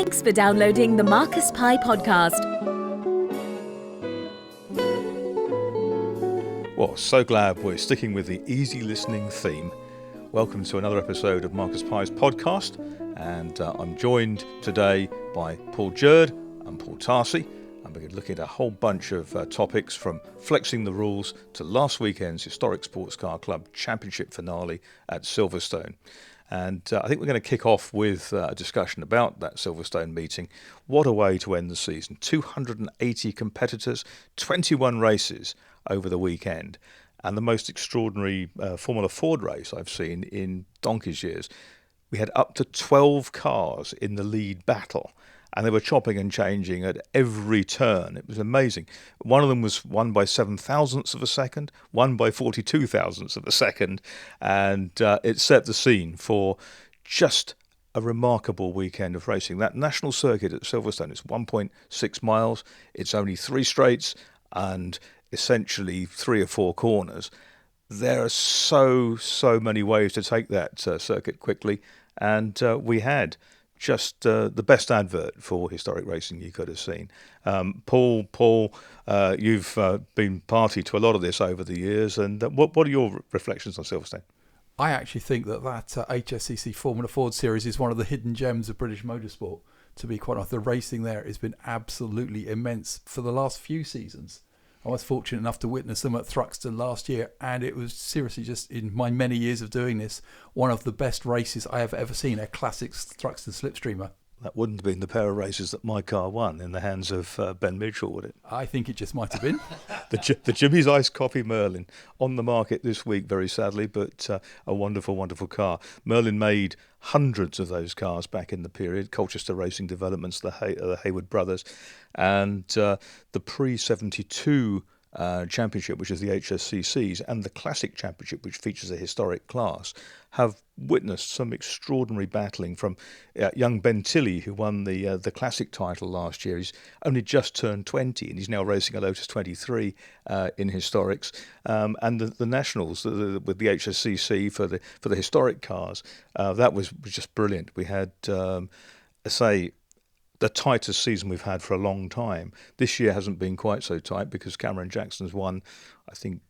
Thanks for downloading the Marcus Pye podcast. Well, so glad we're sticking with the easy listening theme. Welcome to another episode of Marcus Pye's podcast, and I'm joined today by Jurd and Paul Tarsey, and we're going to look at a whole bunch of topics from flexing the rules to last weekend's Historic Sports Car Club Championship finale at Silverstone. And I think we're going to kick off with a discussion about that Silverstone meeting. What a way to end the season. 280 competitors, 21 races over the weekend, and the most extraordinary Formula Ford race I've seen in donkey's years. We had up to 12 cars in the lead battle, and they were chopping and changing at every turn. It was amazing. One of them was won by 7 thousandths of a second, one by 42 thousandths of a second, and it set the scene for just a remarkable weekend of racing. That national circuit at Silverstone is 1.6 miles. It's only 3 straights and essentially 3 or 4 corners. There are so many ways to take that circuit quickly, and we had just the best advert for historic racing you could have seen. Paul, you've been party to a lot of this over the years, and what are your reflections on Silverstone? I actually think that HSCC Formula Ford series is one of the hidden gems of British motorsport. To be quite honest, the racing there has been absolutely immense for the last few seasons. I was fortunate enough to witness them at Thruxton last year, and it was seriously, just in my many years of doing this, one of the best races I have ever seen, a classic Thruxton slipstreamer. That wouldn't have been the pair of races that my car won in the hands of Ben Mitchell, would it? I think it just might have been. The Jimmy's Ice Coffee Merlin, on the market this week, very sadly, but a wonderful, wonderful car. Merlin made hundreds of those cars back in the period, Colchester Racing Developments, the Hayward brothers, and the pre-72 championship, which is the HSCCs, and the Classic Championship, which features a historic class, have witnessed some extraordinary battling from young Ben Tilley, who won the Classic title last year. He's only just turned 20, and he's now racing a Lotus 23 in historics. And the Nationals with the HSCC for the historic cars, that was just brilliant. We had, the tightest season we've had for a long time. This year hasn't been quite so tight because Cameron Jackson's won, I think,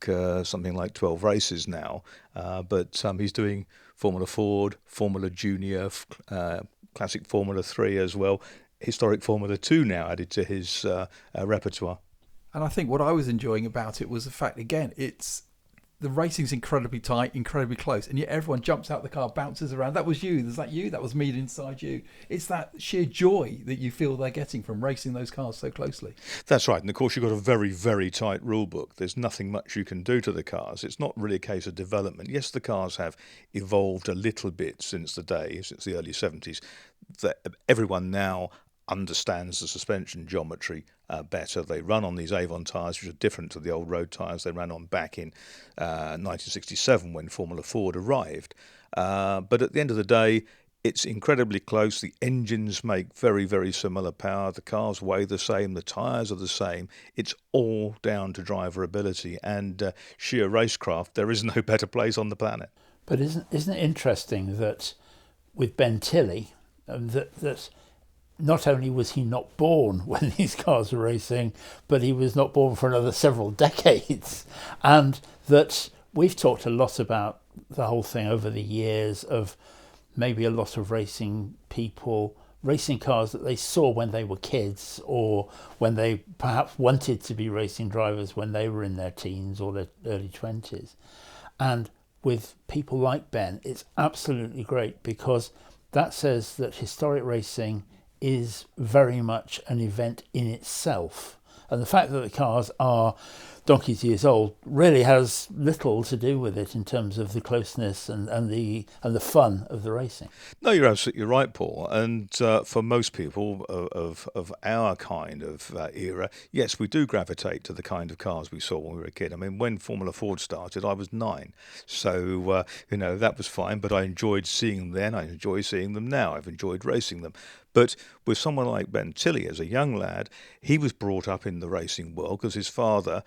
something like 12 races now. But he's doing Formula Ford, Formula Junior, Classic Formula 3 as well, Historic Formula 2 now added to his repertoire. And I think what I was enjoying about it was the fact, again, the racing's incredibly tight, incredibly close, and yet everyone jumps out the car, bounces around. That was you. Was that you? That was me inside you. It's that sheer joy that you feel they're getting from racing those cars so closely. That's right. And of course, you've got a very, very tight rule book. There's nothing much you can do to the cars. It's not really a case of development. Yes, the cars have evolved a little bit since the early 70s. Everyone now understands the suspension geometry better. They run on these Avon tyres, which are different to the old road tyres they ran on back in 1967 when Formula Ford arrived. But at the end of the day, it's incredibly close. The engines make very, very similar power. The cars weigh the same. The tyres are the same. It's all down to driver ability and sheer racecraft. There is no better place on the planet. But isn't it interesting that with Ben Tilley, that not only was he not born when these cars were racing, but he was not born for another several decades. And that we've talked a lot about the whole thing over the years of maybe a lot of racing people racing cars that they saw when they were kids, or when they perhaps wanted to be racing drivers when they were in their teens or their early 20s. And with people like Ben, it's absolutely great, because that says that historic racing is very much an event in itself. And the fact that the cars are donkey's years old really has little to do with it in terms of the closeness and the fun of the racing. No, you're absolutely right, Paul. And for most people of our kind of era, yes, we do gravitate to the kind of cars we saw when we were a kid. I mean, when Formula Ford started, I was 9. So, that was fine, but I enjoyed seeing them then. I enjoy seeing them now. I've enjoyed racing them. But with someone like Ben Tilley, as a young lad, he was brought up in the racing world because his father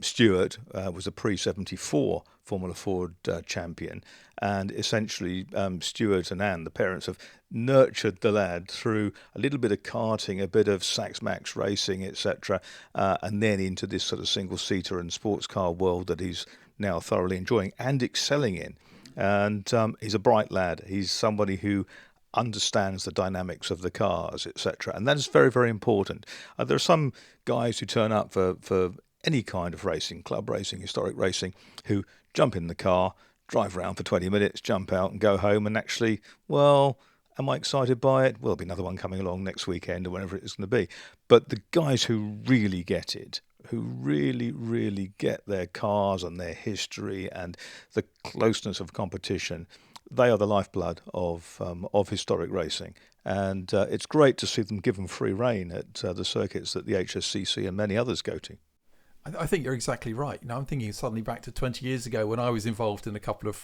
Stewart was a pre-74 Formula Ford champion, and essentially Stewart and Anne, the parents, have nurtured the lad through a little bit of karting, a bit of Sax Max racing, etc., and then into this sort of single-seater and sports car world that he's now thoroughly enjoying and excelling in. And he's a bright lad. He's somebody who understands the dynamics of the cars, etc. And that is very, very important. There are some guys who turn up for any kind of racing, club racing, historic racing, who jump in the car, drive around for 20 minutes, jump out and go home, and actually, well, am I excited by it? Well, there'll be another one coming along next weekend or whenever it's going to be. But the guys who really get it, who really, really get their cars and their history and the closeness of competition, they are the lifeblood of historic racing. And it's great to see them given free rein at the circuits that the HSCC and many others go to. I think you're exactly right. I'm thinking suddenly back to 20 years ago when I was involved in a couple of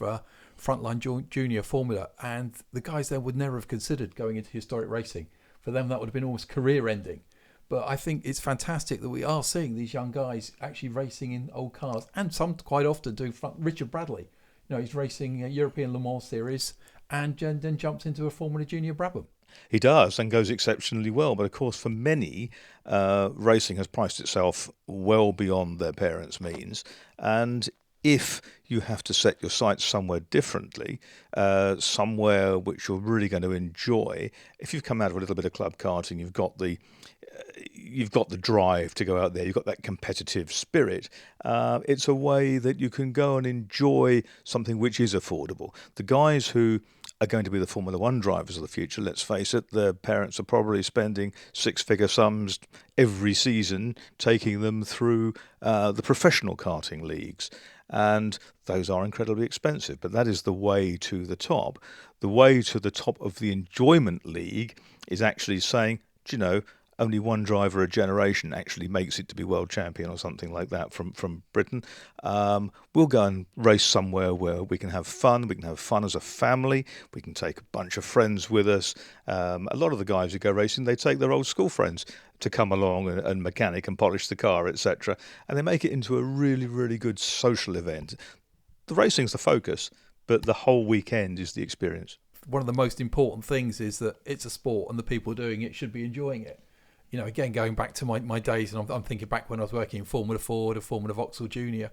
frontline junior formula, and the guys there would never have considered going into historic racing. For them, that would have been almost career-ending. But I think it's fantastic that we are seeing these young guys actually racing in old cars, and some quite often do. Richard Bradley, he's racing a European Le Mans Series and then jumps into a Formula Junior Brabham. He does, and goes exceptionally well. But of course, for many, racing has priced itself well beyond their parents' means. And if you have to set your sights somewhere differently, somewhere which you're really going to enjoy, if you've come out of a little bit of club karting, you've got the drive to go out there, you've got that competitive spirit, it's a way that you can go and enjoy something which is affordable. The guys who are going to be the Formula One drivers of the future, let's face it, their parents are probably spending six-figure sums every season taking them through the professional karting leagues. And those are incredibly expensive, but that is the way to the top. The way to the top of the enjoyment league is actually saying, do you know, only one driver a generation actually makes it to be world champion or something like that from Britain. We'll go and race somewhere where we can have fun. We can have fun as a family. We can take a bunch of friends with us. A lot of the guys who go racing, they take their old school friends to come along and mechanic and polish the car, etc. And they make it into a really, really good social event. The racing's the focus, but the whole weekend is the experience. One of the most important things is that it's a sport and the people doing it should be enjoying it. Again, going back to my days, and I'm thinking back when I was working in Formula Ford or Formula Vauxhall Junior,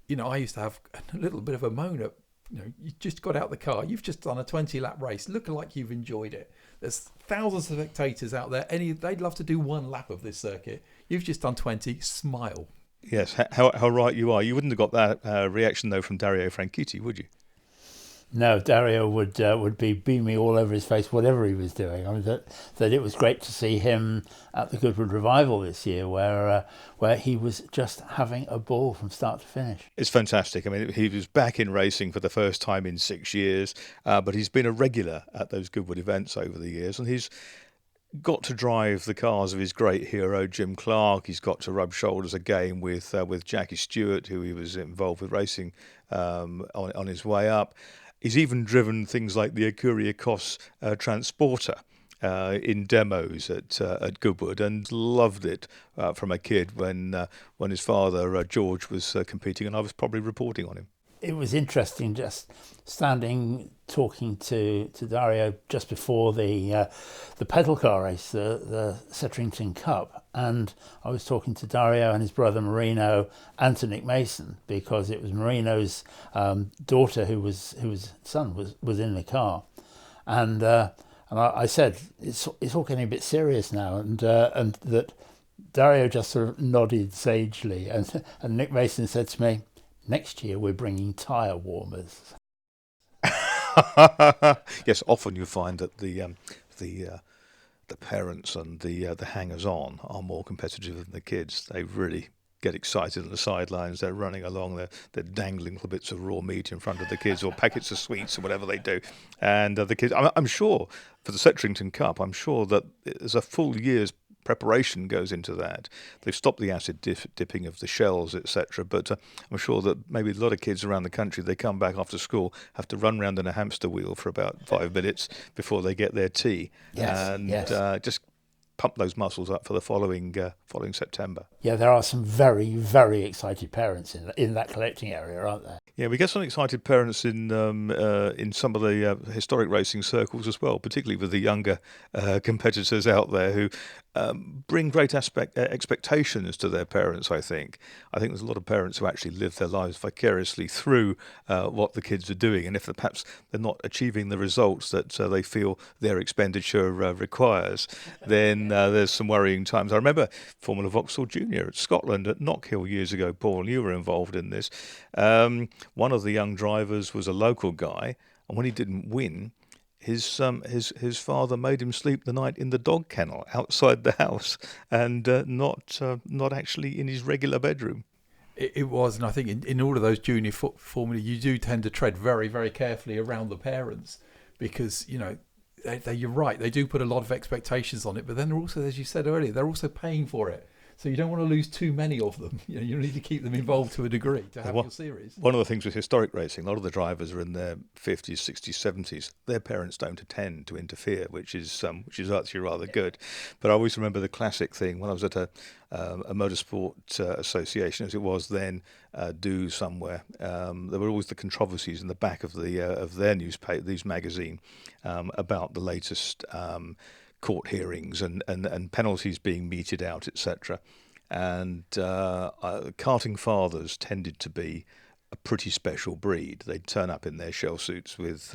I used to have a little bit of a moan at, you just got out the car, you've just done a 20-lap race, looking like you've enjoyed it. There's thousands of spectators out there, they'd love to do one lap of this circuit. You've just done 20, smile. Yes, how right you are. You wouldn't have got that reaction, though, from Dario Franchitti, would you? No, Dario would be beaming all over his face, whatever he was doing. I mean, that it was great to see him at the Goodwood Revival this year, where he was just having a ball from start to finish. It's fantastic. I mean, he was back in racing for the first time in 6 years, but he's been a regular at those Goodwood events over the years, and he's got to drive the cars of his great hero Jim Clark. He's got to rub shoulders again with Jackie Stewart, who he was involved with racing on his way up. He's even driven things like the Acuria Cos Transporter in demos at Goodwood, and loved it from a kid when his father George was competing, and I was probably reporting on him. It was interesting just talking to Dario just before the pedal car race, the Setterington Cup, and I was talking to Dario and his brother Marino and to Nick Mason, because it was Marino's daughter whose son was in the car, and I said it's all getting a bit serious now, and that Dario just sort of nodded sagely, and Nick Mason said to me, "Next year we're bringing tyre warmers." Yes, often you find that the parents and the hangers-on are more competitive than the kids. They really get excited on the sidelines. They're running along. They're dangling little bits of raw meat in front of the kids, or packets of sweets, or whatever they do. And the kids, I'm sure, for the Setterington Cup, I'm sure that there's a full year's preparation goes into that. They've stopped the acid dipping of the shells, etc. But I'm sure that maybe a lot of kids around the country, they come back after school, have to run around in a hamster wheel for about 5 minutes before they get their tea. Yes, and yes. Just pump those muscles up for the following September. Yeah, there are some very, very excited parents in that collecting area, aren't there? Yeah, we get some excited parents in some of the historic racing circles as well, particularly with the younger competitors out there who bring great expectations to their parents. I think there's a lot of parents who actually live their lives vicariously through what the kids are doing, and if perhaps they're not achieving the results that they feel their expenditure requires, then there's some worrying times. I remember Formula Vauxhall Junior at Scotland at Knockhill years ago. Paul, you were involved in this. One of the young drivers was a local guy, and when he didn't win, his father made him sleep the night in the dog kennel outside the house, and not actually in his regular bedroom. It was, and I think in all of those junior formula, you do tend to tread very, very carefully around the parents, because you're right, they do put a lot of expectations on it, but then they're also, as you said earlier, they're also paying for it. So you don't want to lose too many of them. You need to keep them involved to a degree to have your series. One of the things with historic racing, a lot of the drivers are in their 50s, 60s, 70s. Their parents don't attend to interfere, which is actually rather good. But I always remember the classic thing when I was at a motorsport association, as it was then, do somewhere. There were always the controversies in the back of their newspaper, these magazine, about the latest court hearings and penalties being meted out, etc. And karting fathers tended to be a pretty special breed. They'd turn up in their shell suits with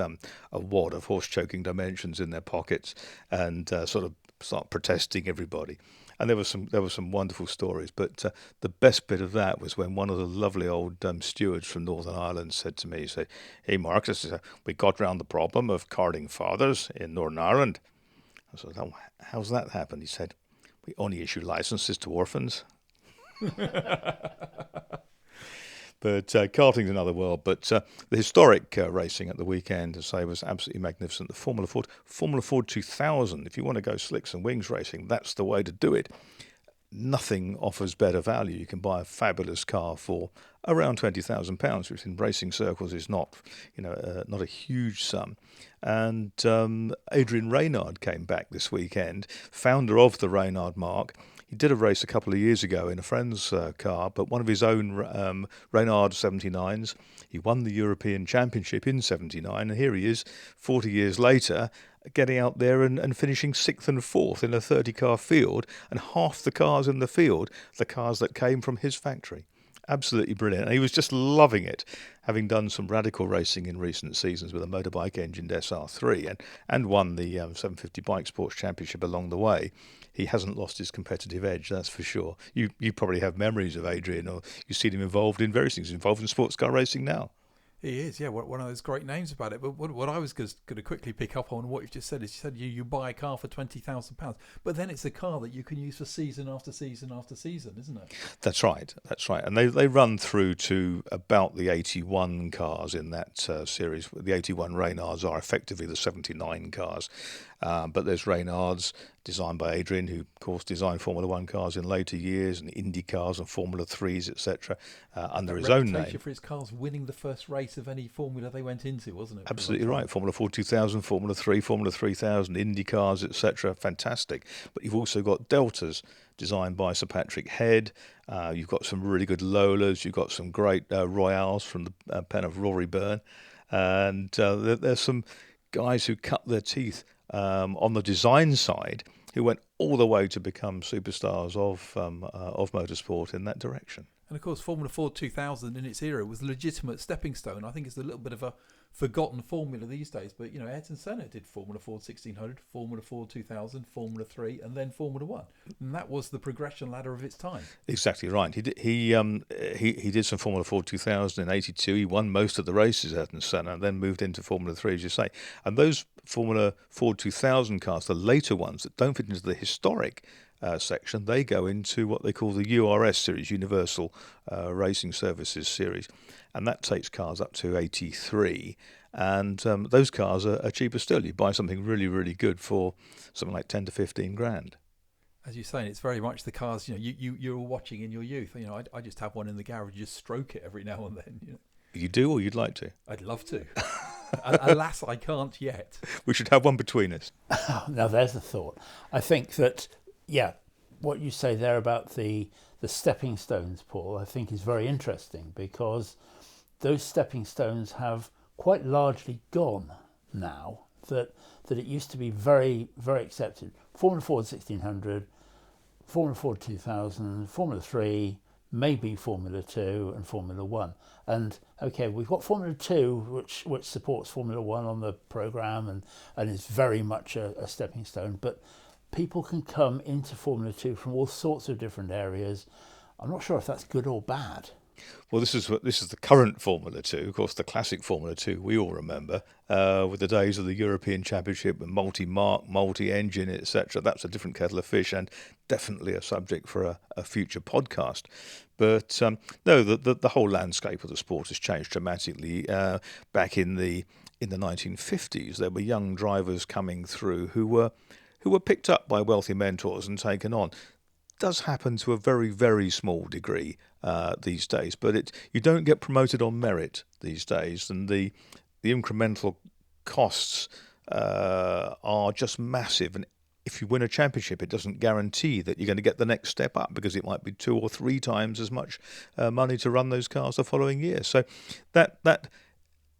a wad of horse-choking dimensions in their pockets and sort of start protesting everybody. And there were some wonderful stories, but the best bit of that was when one of the lovely old stewards from Northern Ireland said to me, "Hey, Mark, we got round the problem of karting fathers in Northern Ireland." I said, "Oh, how's that happen?" He said, "We only issue licenses to orphans." But karting's another world. But the historic racing at the weekend, as I say, was absolutely magnificent. The Formula Ford 2000, if you want to go slicks and wings racing, that's the way to do it. Nothing offers better value. You can buy a fabulous car for around £20,000, which in racing circles is not a huge sum. And Adrian Reynard came back this weekend, founder of the Reynard marque. He did a race a couple of years ago in a friend's car, but one of his own Reynard 79s. He won the European Championship in 79, and here he is, 40 years later, getting out there and finishing 6th and 4th in a 30-car field, and half the cars in the field, the cars that came from his factory. Absolutely brilliant. And he was just loving it, having done some radical racing in recent seasons with a motorbike-engined SR3 and won the 750 Bike Sports Championship along the way. He hasn't lost his competitive edge, that's for sure. You probably have memories of Adrian, or you've seen him involved in various things. He's involved in sports car racing now. He is, yeah, one of those great names about it. But what I was going to quickly pick up on what you've just said is, you said you buy a car for £20,000, but then it's a car that you can use for season after season after season, isn't it? That's right. And they run through to about the 81 cars in that series. The 81 Reynards are effectively the 79 cars. But there's Reynards, designed by Adrian, who, of course, designed Formula One cars in later years, and Indy cars and Formula 3s, etc., under his own name. For his cars winning the first race of any Formula they went into, wasn't it? Absolutely right. Formula 4 2000, Formula 3, Formula 3000, Indy cars, etc. Fantastic. But you've also got Deltas, designed by Sir Patrick Head. You've got some really good Lolas. You've got some great Royales from the pen of Rory Byrne. And there's some guys who cut their teeth on the design side, who went all the way to become superstars of motorsport in that direction. And of course, Formula Ford 2000 in its era was a legitimate stepping stone. I think it's a little bit of a forgotten formula these days, but Ayrton Senna did Formula Ford 1600, Formula Ford 2000, Formula 3, and then Formula 1, and that was the progression ladder of its time. Exactly right. He did some Formula Ford 2000 in '82. He won most of the races, Ayrton Senna, and then moved into Formula 3, as you say. And those Formula Ford 2000 cars, the later ones that don't fit into the historic section, they go into what they call the URS series, Universal Racing Services series, and that takes cars up to 83. And those cars are cheaper still. You buy something really, really good for something like 10 to 15 grand. As you're saying, it's very much the cars you were watching in your youth. I just have one in the garage, just stroke it every now and then. You do, or you'd like to? I'd love to. Alas, I can't yet. We should have one between us. Now, there's a thought. I think that Yeah, what you say there about the stepping stones, Paul, I think is very interesting, because those stepping stones have quite largely gone now. That it used to be very, very accepted. Formula Ford 1600, Formula Ford 2000, Formula 3, maybe Formula 2 and Formula 1. And okay, we've got Formula 2, which supports Formula 1 on the programme and is very much a stepping stone. But people can come into Formula 2 from all sorts of different areas. I'm not sure if that's good or bad. Well, this is the current Formula 2, of course, the classic Formula 2 we all remember, with the days of the European Championship and multi-mark, multi-engine, etc. That's a different kettle of fish, and definitely a subject for a future podcast. But no, the whole landscape of the sport has changed dramatically. Back in the 1950s, there were young drivers coming through who were picked up by wealthy mentors and taken on. Does happen to a very, very small degree these days, but you don't get promoted on merit these days, and the incremental costs are just massive. And if you win a championship, it doesn't guarantee that you're going to get the next step up, because it might be 2 or 3 times as much money to run those cars the following year. So that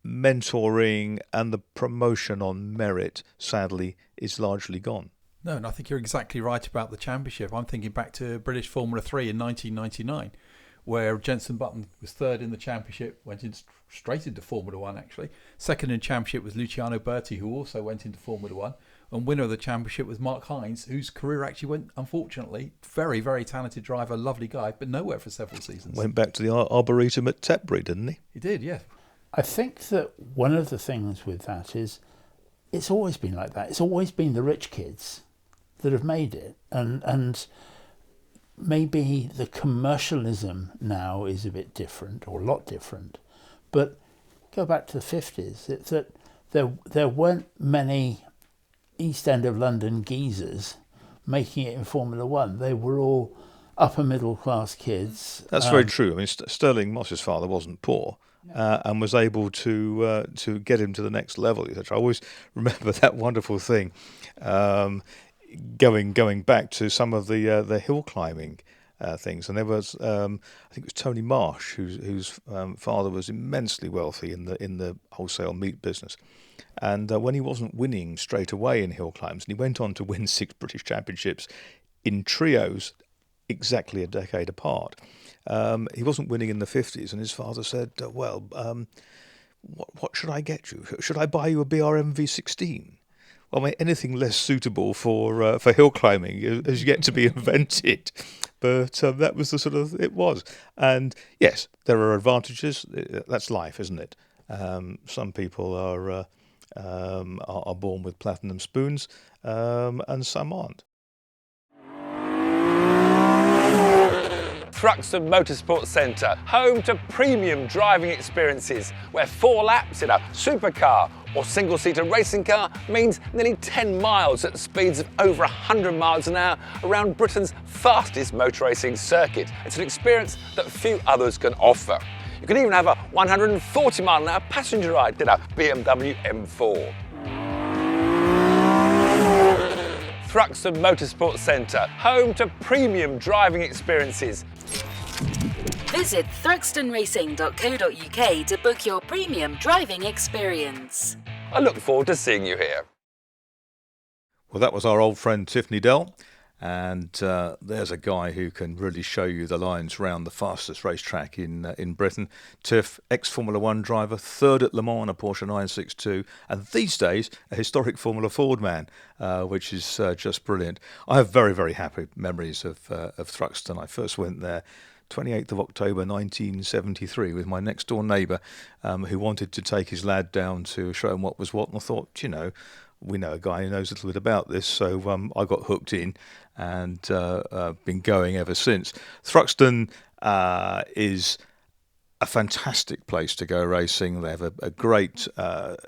mentoring and the promotion on merit, sadly, is largely gone. No, and I think you're exactly right about the championship. I'm thinking back to British Formula 3 in 1999, where Jenson Button was third in the championship, went in straight into Formula 1 actually. Second in championship was Luciano Berti, who also went into Formula 1. And winner of the championship was Mark Hines, whose career actually went, unfortunately, very, very talented driver, lovely guy, but nowhere for several seasons. Went back to the Arboretum at Tetbury, didn't he? He did, yeah. I think that one of the things with that is it's always been like that. It's always been the rich kids that have made it, and maybe the commercialism now is a bit different, or a lot different. But go back to the 50s, it's that there weren't many East End of London geezers making it in Formula 1. They were all upper middle class kids. That's very true. I mean, Sterling Moss's father wasn't poor. And was able to get him to the next level, etc. I always remember that wonderful thing, going back to some of the hill climbing things, and there was I think it was Tony Marsh, whose father was immensely wealthy in the wholesale meat business, and when he wasn't winning straight away in hill climbs, and he went on to win 6 British championships in trios exactly a decade apart. He wasn't winning in the 50s, and his father said, what should I get you? Should I buy you a BRM V16? Well, I mean, anything less suitable for hill climbing has yet to be invented. But that was the sort of, it was. And yes, there are advantages. That's life, isn't it? Some people are born with platinum spoons, and some aren't. Thruxton Motorsport Centre, home to premium driving experiences, where 4 laps in a supercar or single-seater racing car means nearly 10 miles at speeds of over 100 miles an hour around Britain's fastest motor racing circuit. It's an experience that few others can offer. You can even have a 140 mile an hour passenger ride in a BMW M4. Thruxton Motorsport Centre, home to premium driving experiences. Visit thruxtonracing.co.uk to book your premium driving experience. I look forward to seeing you here. Well, that was our old friend Tiffany Dell, and there's a guy who can really show you the lines round the fastest racetrack in Britain. Tiff, ex-Formula 1 driver, third at Le Mans on a Porsche 962, and these days a historic Formula Ford man, which is just brilliant. I have very, very happy memories of Thruxton. I first went there 28th of October 1973 with my next door neighbour, who wanted to take his lad down to show him what was what, and I thought, we know a guy who knows a little bit about this, so I got hooked in and been going ever since. Thruxton is a fantastic place to go racing. They have a great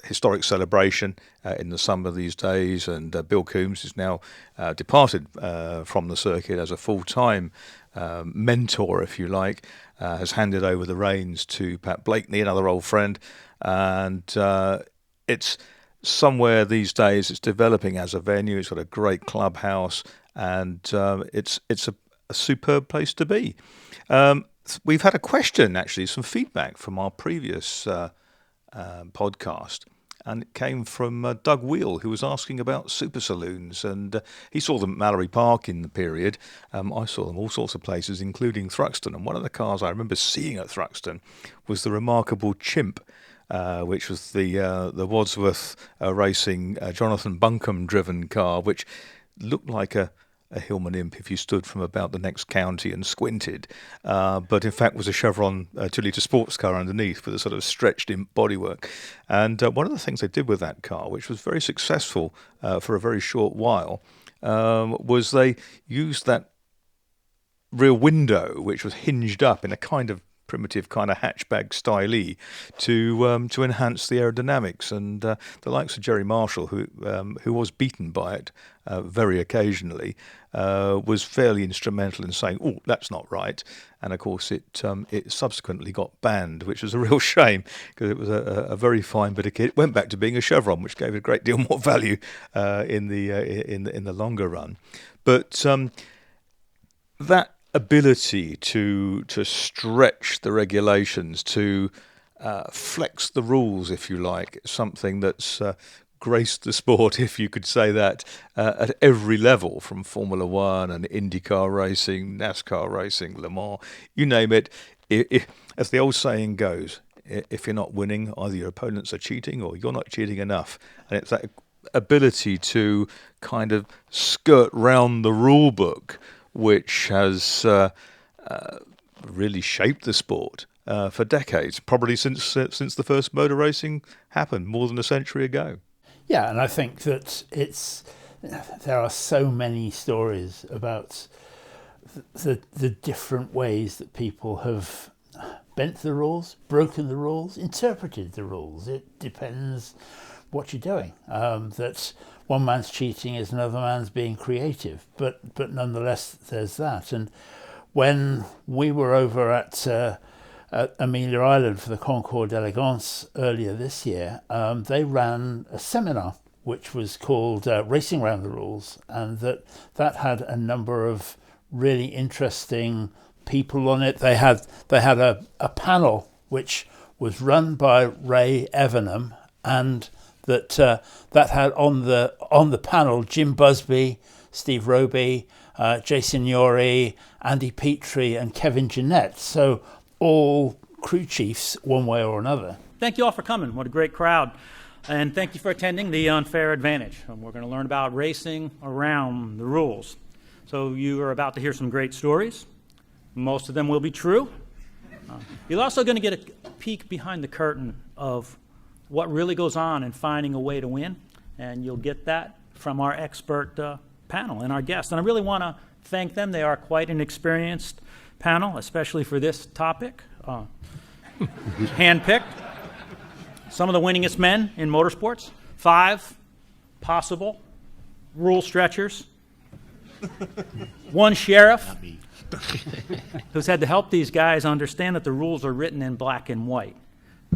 historic celebration in the summer these days, and Bill Coombs is now departed from the circuit as a full-time mentor, if you like, has handed over the reins to Pat Blakeney, another old friend, and it's somewhere these days it's developing as a venue. It's got a great clubhouse, and it's a superb place to be. We've had a question, actually, some feedback from our previous podcast, and it came from Doug Wheel, who was asking about super saloons, and he saw them at Mallory Park in the period. I saw them all sorts of places, including Thruxton, and one of the cars I remember seeing at Thruxton was the remarkable Chimp, which was the Wadsworth Racing Jonathan Buncombe-driven car, which looked like a Hillman Imp if you stood from about the next county and squinted, but in fact was a Chevron 2-litre sports car underneath with a sort of stretched Imp bodywork. And one of the things they did with that car, which was very successful for a very short while, was they used that rear window, which was hinged up in a kind of primitive kind of hatchback style to enhance the aerodynamics, and the likes of Jerry Marshall, who was beaten by it very occasionally, was fairly instrumental in saying, "Oh, that's not right." And of course, it subsequently got banned, which was a real shame because it was a very fine bit of kit. It went back to being a Chevron, which gave it a great deal more value in the longer run. But that ability to stretch the regulations, to flex the rules, if you like, something that's graced the sport, if you could say that, at every level, from Formula One and IndyCar racing, NASCAR racing, Le Mans, you name it. As the old saying goes, if you're not winning, either your opponents are cheating or you're not cheating enough. And it's that ability to kind of skirt round the rule book, which has really shaped the sport for decades, probably since the first motor racing happened more than a century ago. Yeah, and I think that there are so many stories about the different ways that people have bent the rules, broken the rules, interpreted the rules. It depends what you're doing. That one man's cheating is another man's being creative, but nonetheless there's that. And when we were over at Amelia Island for the Concours d'Elegance earlier this year, they ran a seminar which was called Racing Round the Rules, and that had a number of really interesting people on it. They had a panel which was run by Ray Evernham, and that had on the panel Jim Busby, Steve Roby, Jason Yori, Andy Petrie, and Kevin Jeanette. So all crew chiefs, one way or another. Thank you all for coming. What a great crowd. And thank you for attending the Unfair Advantage. We're going to learn about racing around the rules. So you are about to hear some great stories. Most of them will be true. You're also going to get a peek behind the curtain of what really goes on in finding a way to win, and you'll get that from our expert panel and our guests. And I really want to thank them. They are quite an experienced panel, especially for this topic. Handpicked some of the winningest men in motorsports, 5 possible rule stretchers, 1 sheriff who's had to help these guys understand that the rules are written in black and white.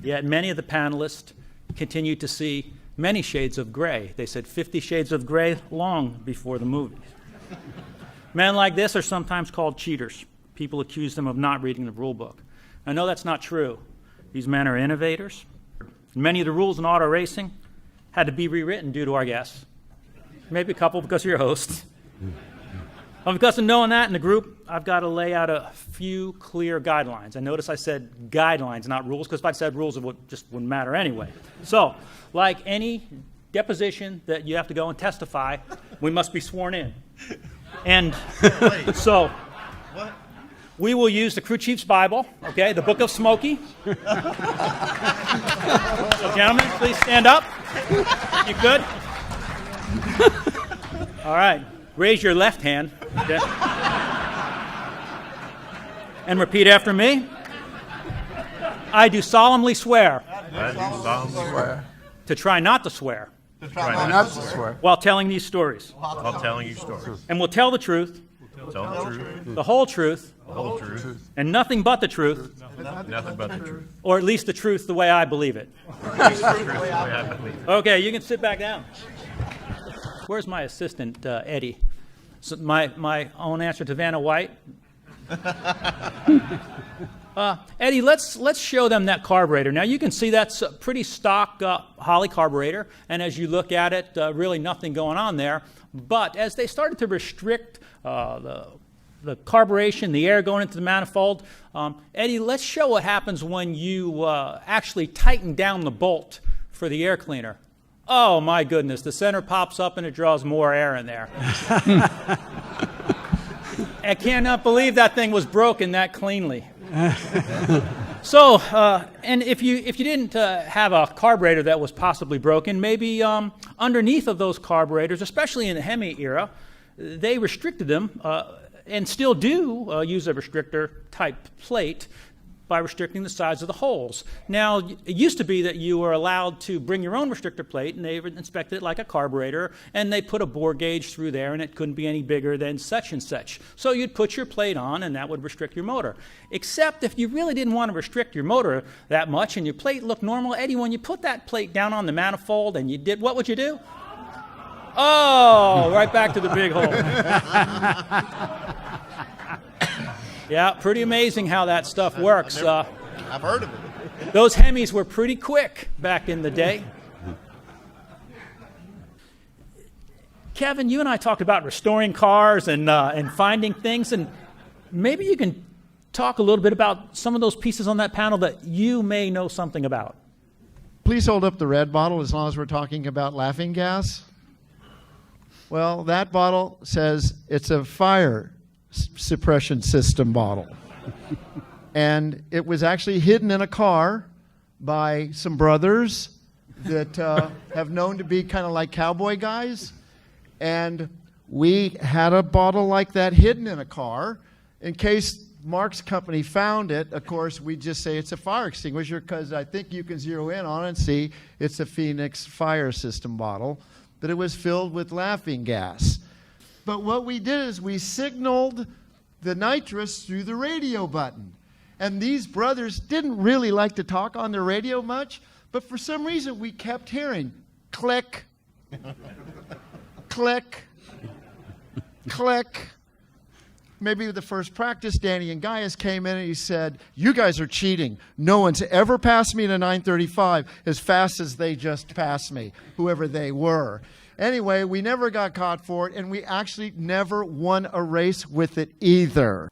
Yet many of the panelists continue to see many shades of gray. They said 50 shades of gray long before the movies. Men like this are sometimes called cheaters. People accuse them of not reading the rule book. I know that's not true. These men are innovators. Many of the rules in auto racing had to be rewritten due to our guests. Maybe a couple because you're hosts. Well, because of knowing that in the group, I've got to lay out a few clear guidelines. And notice I said guidelines, not rules, because if I'd said rules, it just wouldn't matter anyway. So, like any deposition that you have to go and testify, we must be sworn in. And so, we will use the crew chief's Bible, okay, the Book of Smokey. So, gentlemen, please stand up. You good? All right. Raise your left hand. Okay. And repeat after me. I do solemnly swear. To try not to swear. While telling these stories. And will tell the truth. The whole truth. And nothing but the truth. Nothing but the truth. Or at least the truth the way I believe it. Okay, you can sit back down. Where's my assistant, Eddie? So my own answer to Vanna White. Eddie, let's show them that carburetor. Now you can see that's a pretty stock Holley carburetor, and as you look at it, really nothing going on there. But as they started to restrict the carburation, the air going into the manifold, Eddie, let's show what happens when you actually tighten down the bolt for the air cleaner. Oh my goodness, the center pops up and it draws more air in there. I cannot believe that thing was broken that cleanly. So, and if you didn't have a carburetor that was possibly broken, maybe underneath of those carburetors, especially in the Hemi era, they restricted them and still do use a restrictor type plate by restricting the size of the holes. Now, it used to be that you were allowed to bring your own restrictor plate, and they would inspect it like a carburetor, and they put a bore gauge through there, and it couldn't be any bigger than such and such. So you'd put your plate on, and that would restrict your motor. Except if you really didn't want to restrict your motor that much, and your plate looked normal, Eddie, when you put that plate down on the manifold and you did, what would you do? Oh, right back to the big hole. Yeah, pretty amazing how that stuff works. I've heard of it. Those Hemis were pretty quick back in the day. Kevin, you and I talked about restoring cars and finding things, and maybe you can talk a little bit about some of those pieces on that panel that you may know something about. Please hold up the red bottle as long as we're talking about laughing gas. Well, that bottle says it's a fire suppression system bottle. And it was actually hidden in a car by some brothers that have known to be kind of like cowboy guys. And we had a bottle like that hidden in a car. In case Mark's company found it, of course, we just say it's a fire extinguisher because I think you can zero in on it and see it's a Phoenix fire system bottle. But it was filled with laughing gas. But what we did is we signaled the nitrous through the radio button. And these brothers didn't really like to talk on the radio much, but for some reason we kept hearing click, click, click. Maybe with the first practice, Danny and Gaius came in and he said, "You guys are cheating. No one's ever passed me in a 935 as fast as they just passed me," whoever they were. Anyway, we never got caught for it, and we actually never won a race with it either.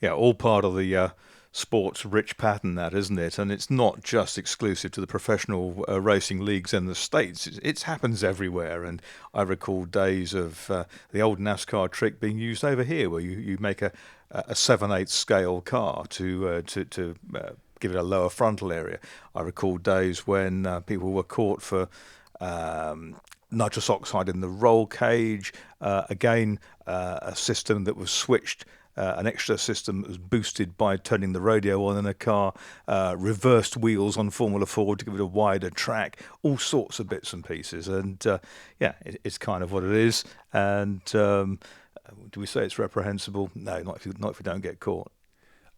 Yeah, all part of the sports rich pattern, that, isn't it? And it's not just exclusive to the professional racing leagues in the States. It happens everywhere. And I recall days of the old NASCAR trick being used over here, where you make a 7/8 scale car to give it a lower frontal area. I recall days when people were caught for nitrous oxide in the roll cage. Again, a system that was switched. An extra system that was boosted by turning the radio on in a car, reversed wheels on Formula Ford to give it a wider track, all sorts of bits and pieces. And it's kind of what it is. And do we say it's reprehensible? No, not if you don't get caught.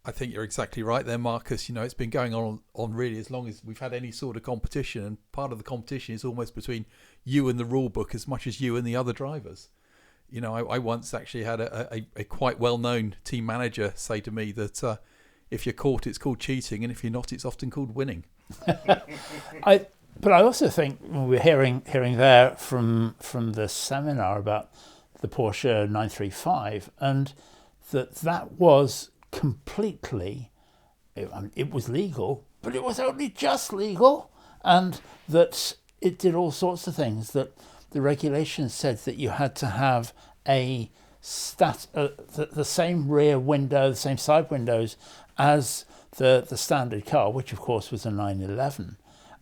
I think you're exactly right there, Marcus. It's been going on really as long as we've had any sort of competition, and part of the competition is almost between you and the rule book as much as you and the other drivers. I once actually had a quite well-known team manager say to me that if you're caught, it's called cheating, and if you're not, it's often called winning. But I also think we're hearing there from the seminar about the Porsche 935, and that was completely, it was legal, but it was only just legal, and that it did all sorts of things that the regulations said that you had to have the same rear window, the same side windows as the standard car, which of course was a 911.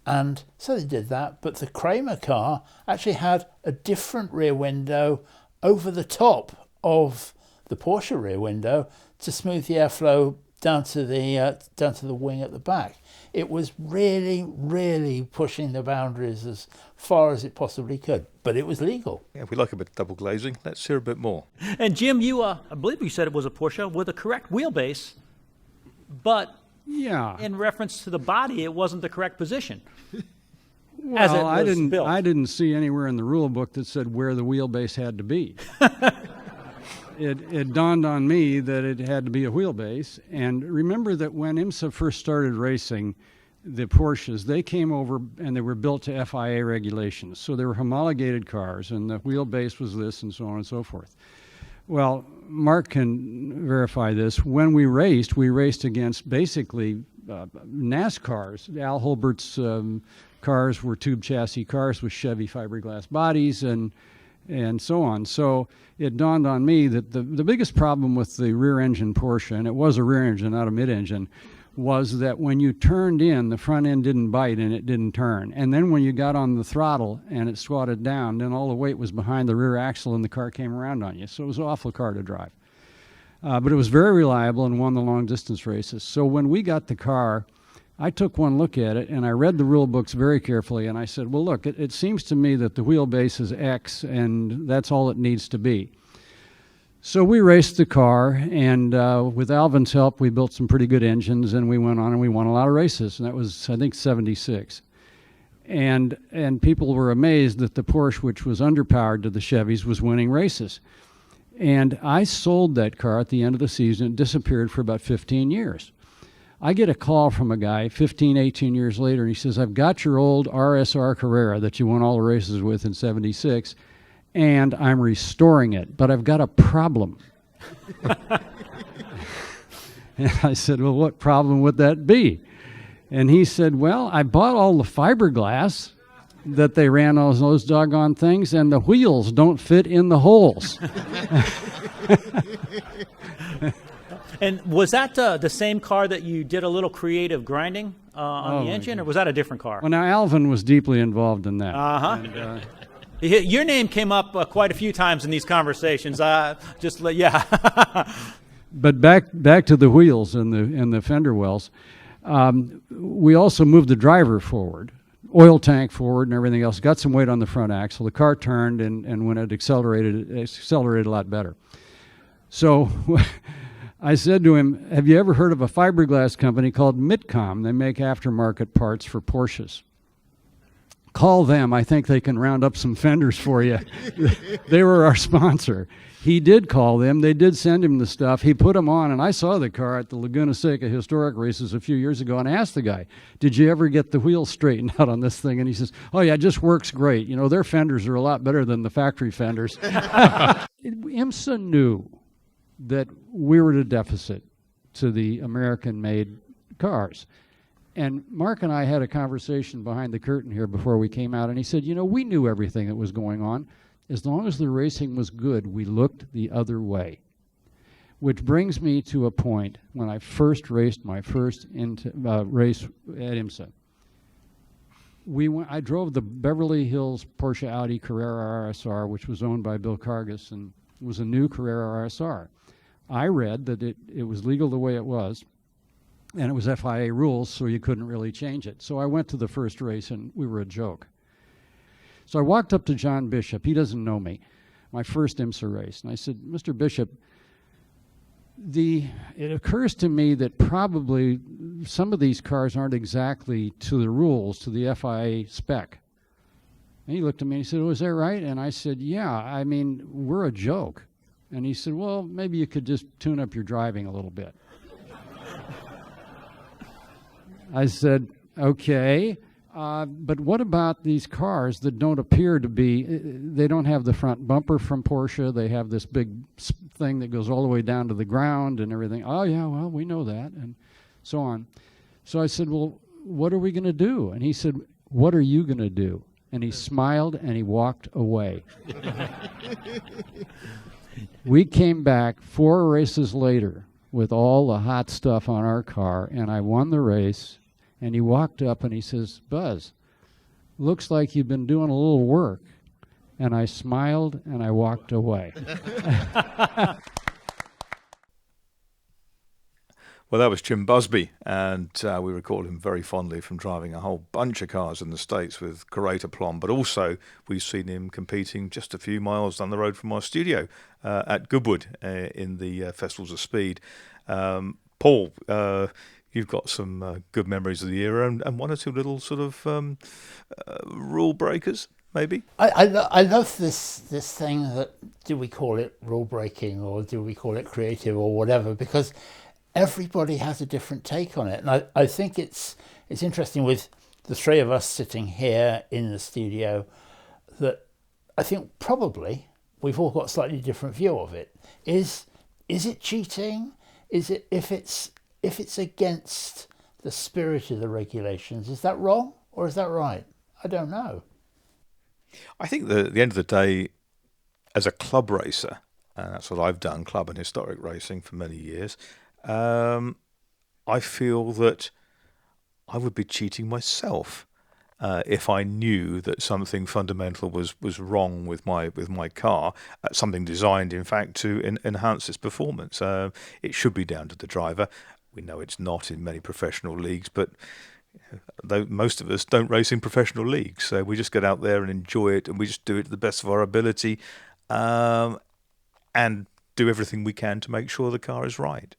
And so they did that, but the Kramer car actually had a different rear window over the top of the Porsche rear window to smooth the airflow down to the wing at the back. It was really, really pushing the boundaries as far as it possibly could, but it was legal. Yeah, we like a bit of double glazing. Let's hear a bit more. And Jim, I believe you said it was a Porsche with a correct wheelbase, but Yeah. in reference to the body, it wasn't the correct position. Well, I didn't see anywhere in the rule book that said where the wheelbase had to be. It dawned on me that it had to be a wheelbase. And remember that when IMSA first started racing the Porsches, they came over and they were built to FIA regulations. So they were homologated cars, and the wheelbase was this and so on and so forth. Well, Mark can verify this. When we raced against basically NASCARs. Al Holbert's cars were tube chassis cars with Chevy fiberglass bodies and so on. So it dawned on me that the biggest problem with the rear-engine Porsche, and it was a rear engine, not a mid-engine, was that when you turned in, the front end didn't bite and it didn't turn. And then when you got on the throttle and it squatted down, then all the weight was behind the rear axle and the car came around on you. So it was an awful car to drive. But it was very reliable and won the long-distance races. So when we got the car, I took one look at it and I read the rule books very carefully, and I said, well, look, it seems to me that the wheelbase is X and that's all it needs to be. So we raced the car, and with Alvin's help, we built some pretty good engines, and we went on and we won a lot of races, and that was, I think, 76. And people were amazed that the Porsche, which was underpowered to the Chevys, was winning races. And I sold that car at the end of the season. It disappeared for about 15 years. I get a call from a guy 15, 18 years later, and he says, I've got your old RSR Carrera that you won all the races with in 76, and I'm restoring it, but I've got a problem. And I said, well, what problem would that be? And he said, well, I bought all the fiberglass that they ran all those doggone things, and the wheels don't fit in the holes. And was that the same car that you did a little creative grinding on the engine, or was that a different car? Well, now Alvin was deeply involved in that. Uh-huh. Your name came up quite a few times in these conversations. Yeah. But back to the wheels and the fender wells. We also moved the driver forward, oil tank forward, and everything else. Got some weight on the front axle. The car turned, and when it accelerated a lot better. So I said to him, have you ever heard of a fiberglass company called Mitcom? They make aftermarket parts for Porsches. Call them. I think they can round up some fenders for you. They were our sponsor. He did call them. They did send him the stuff. He put them on, and I saw the car at the Laguna Seca historic races a few years ago, and I asked the guy, did you ever get the wheels straightened out on this thing? And he says, oh, yeah, it just works great. You know, their fenders are a lot better than the factory fenders. IMSA knew that we were at a deficit to the American-made cars. And Mark and I had a conversation behind the curtain here before we came out, and he said, you know, we knew everything that was going on. As long as the racing was good, we looked the other way. Which brings me to a point when I first raced my first race at IMSA. I drove the Beverly Hills Porsche Audi Carrera RSR, which was owned by Bill Cargus, and it was a new Carrera RSR. I read that it was legal the way it was, and it was FIA rules, so you couldn't really change it. So I went to the first race, and we were a joke. So I walked up to John Bishop. He doesn't know me. My first IMSA race. And I said, Mr. Bishop, it occurs to me that probably some of these cars aren't exactly to the rules, to the FIA spec. And he looked at me and he said, oh, is that right? And I said, yeah, I mean, we're a joke. And he said, well, maybe you could just tune up your driving a little bit. I said, okay, but what about these cars that don't appear to be, they don't have the front bumper from Porsche, they have this big thing that goes all the way down to the ground and everything. Oh, yeah, well, we know that, and so on. So I said, well, what are we going to do? And he said, what are you going to do? And he smiled and he walked away. We came back 4 races later with all the hot stuff on our car, and I won the race. And he walked up and he says, Buzz, looks like you've been doing a little work. And I smiled and I walked away. Well, that was Jim Busby, and we recall him very fondly from driving a whole bunch of cars in the States with great aplomb, but also we've seen him competing just a few miles down the road from our studio at Goodwood in the Festivals of Speed. Paul, you've got some good memories of the era, and one or two little sort of rule breakers, maybe. I love this thing that, do we call it rule breaking or do we call it creative or whatever, because everybody has a different take on it. And I think it's interesting with the three of us sitting here in the studio, that I think probably we've all got a slightly different view of it. Is it cheating? Is it, if it's against the spirit of the regulations, is that wrong or is that right? I don't know. I think that at the end of the day, as a club racer, and that's what I've done, club and historic racing for many years, I feel that I would be cheating myself if I knew that something fundamental was wrong with my car, something designed, in fact, to enhance its performance. It should be down to the driver. We know it's not in many professional leagues, but though most of us don't race in professional leagues, so we just get out there and enjoy it, and we just do it to the best of our ability, and do everything we can to make sure the car is right.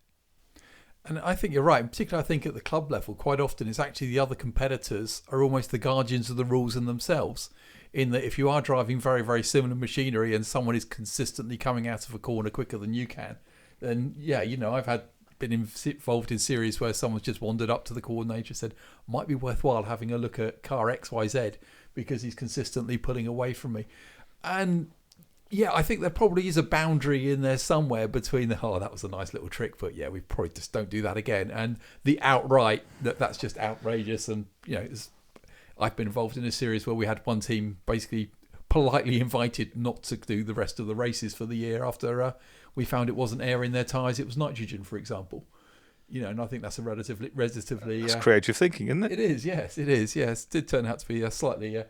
And I think you're right. Particularly, I think at the club level, quite often it's actually the other competitors are almost the guardians of the rules in themselves. In that, if you are driving very, very similar machinery and someone is consistently coming out of a corner quicker than you can, then yeah, I've been involved in series where someone's just wandered up to the coordinator and said, might be worthwhile having a look at car XYZ because he's consistently pulling away from me. And yeah, I think there probably is a boundary in there somewhere between that was a nice little trick, but yeah, we probably just don't do that again, and the outright that's just outrageous. And I've been involved in a series where we had one team basically politely invited not to do the rest of the races for the year after we found it wasn't air in their tyres, it was nitrogen, for example. And I think that's a relatively that's creative thinking, isn't it? It is, yes. It did turn out to be a slightly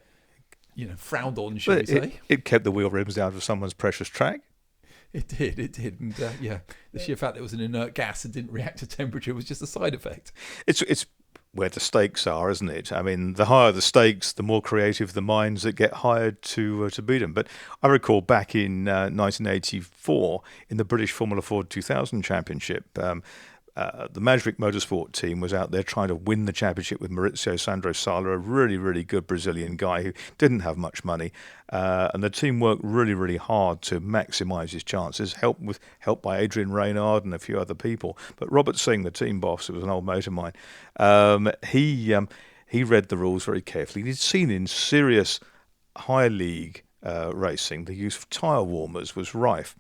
frowned on, shall we say. It kept the wheel rims out of someone's precious track. It did. And the sheer fact that it was an inert gas and didn't react to temperature was just a side effect. It's where the stakes are, isn't it? I mean, the higher the stakes, the more creative the minds that get hired to beat them. But I recall back in 1984 in the British Formula Ford 2000 Championship, the Magic Motorsport team was out there trying to win the championship with Maurizio Sandro Sala, a really, really good Brazilian guy who didn't have much money. And the team worked really, really hard to maximise his chances, helped by Adrian Reynard and a few other people. But Robert Singh, the team boss, who was an old mate of mine, he read the rules very carefully. He'd seen in serious high league racing the use of tyre warmers was rife.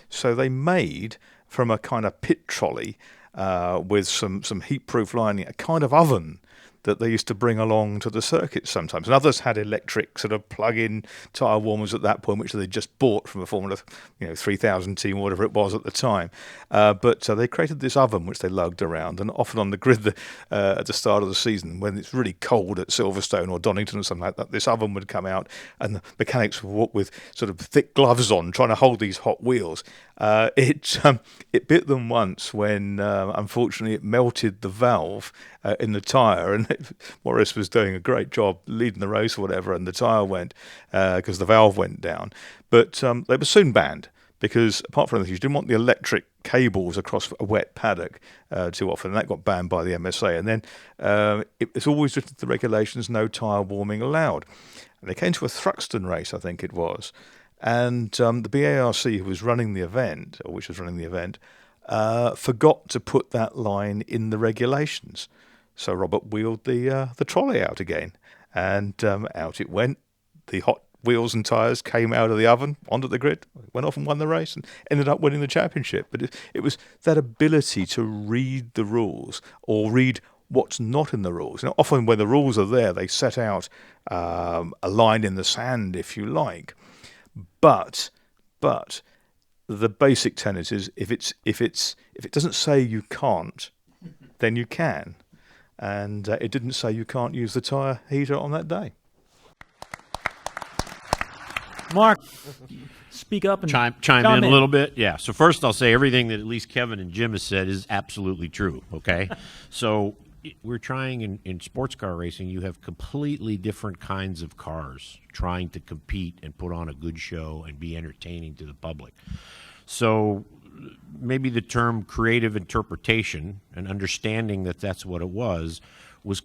So they made, from a kind of pit trolley, with some heat-proof lining, a kind of oven that they used to bring along to the circuit sometimes. And others had electric sort of plug-in tyre warmers at that point, which they just bought from a Formula 3000 team or whatever it was at the time. But they created this oven which they lugged around, and often on the grid at the start of the season, when it's really cold at Silverstone or Donington or something like that, this oven would come out and the mechanics would walk with sort of thick gloves on trying to hold these hot wheels. It bit them once when, unfortunately, it melted the valve in the tyre, and Morris was doing a great job leading the race or whatever, and the tyre went because the valve went down. But they were soon banned because, apart from that, you didn't want the electric cables across a wet paddock too often, and that got banned by the MSA. And then it's always written to the regulations, no tyre warming allowed. And they came to a Thruxton race, I think it was, and the BARC, who was running the event, or which was running the event, forgot to put that line in the regulations. So Robert wheeled the trolley out again, and out it went. The hot wheels and tyres came out of the oven onto the grid, went off and won the race, and ended up winning the championship. But it was that ability to read the rules or read what's not in the rules. Often when the rules are there, they set out a line in the sand, if you like. But the basic tenet is if it doesn't say you can't, then you can. And it didn't say you can't use the tyre heater on that day. Mark, speak up and chime in a little bit. Yeah. So first I'll say everything that at least Kevin and Jim has said is absolutely true. Okay. So we're trying in sports car racing, you have completely different kinds of cars trying to compete and put on a good show and be entertaining to the public. So maybe the term creative interpretation and understanding that that's what it was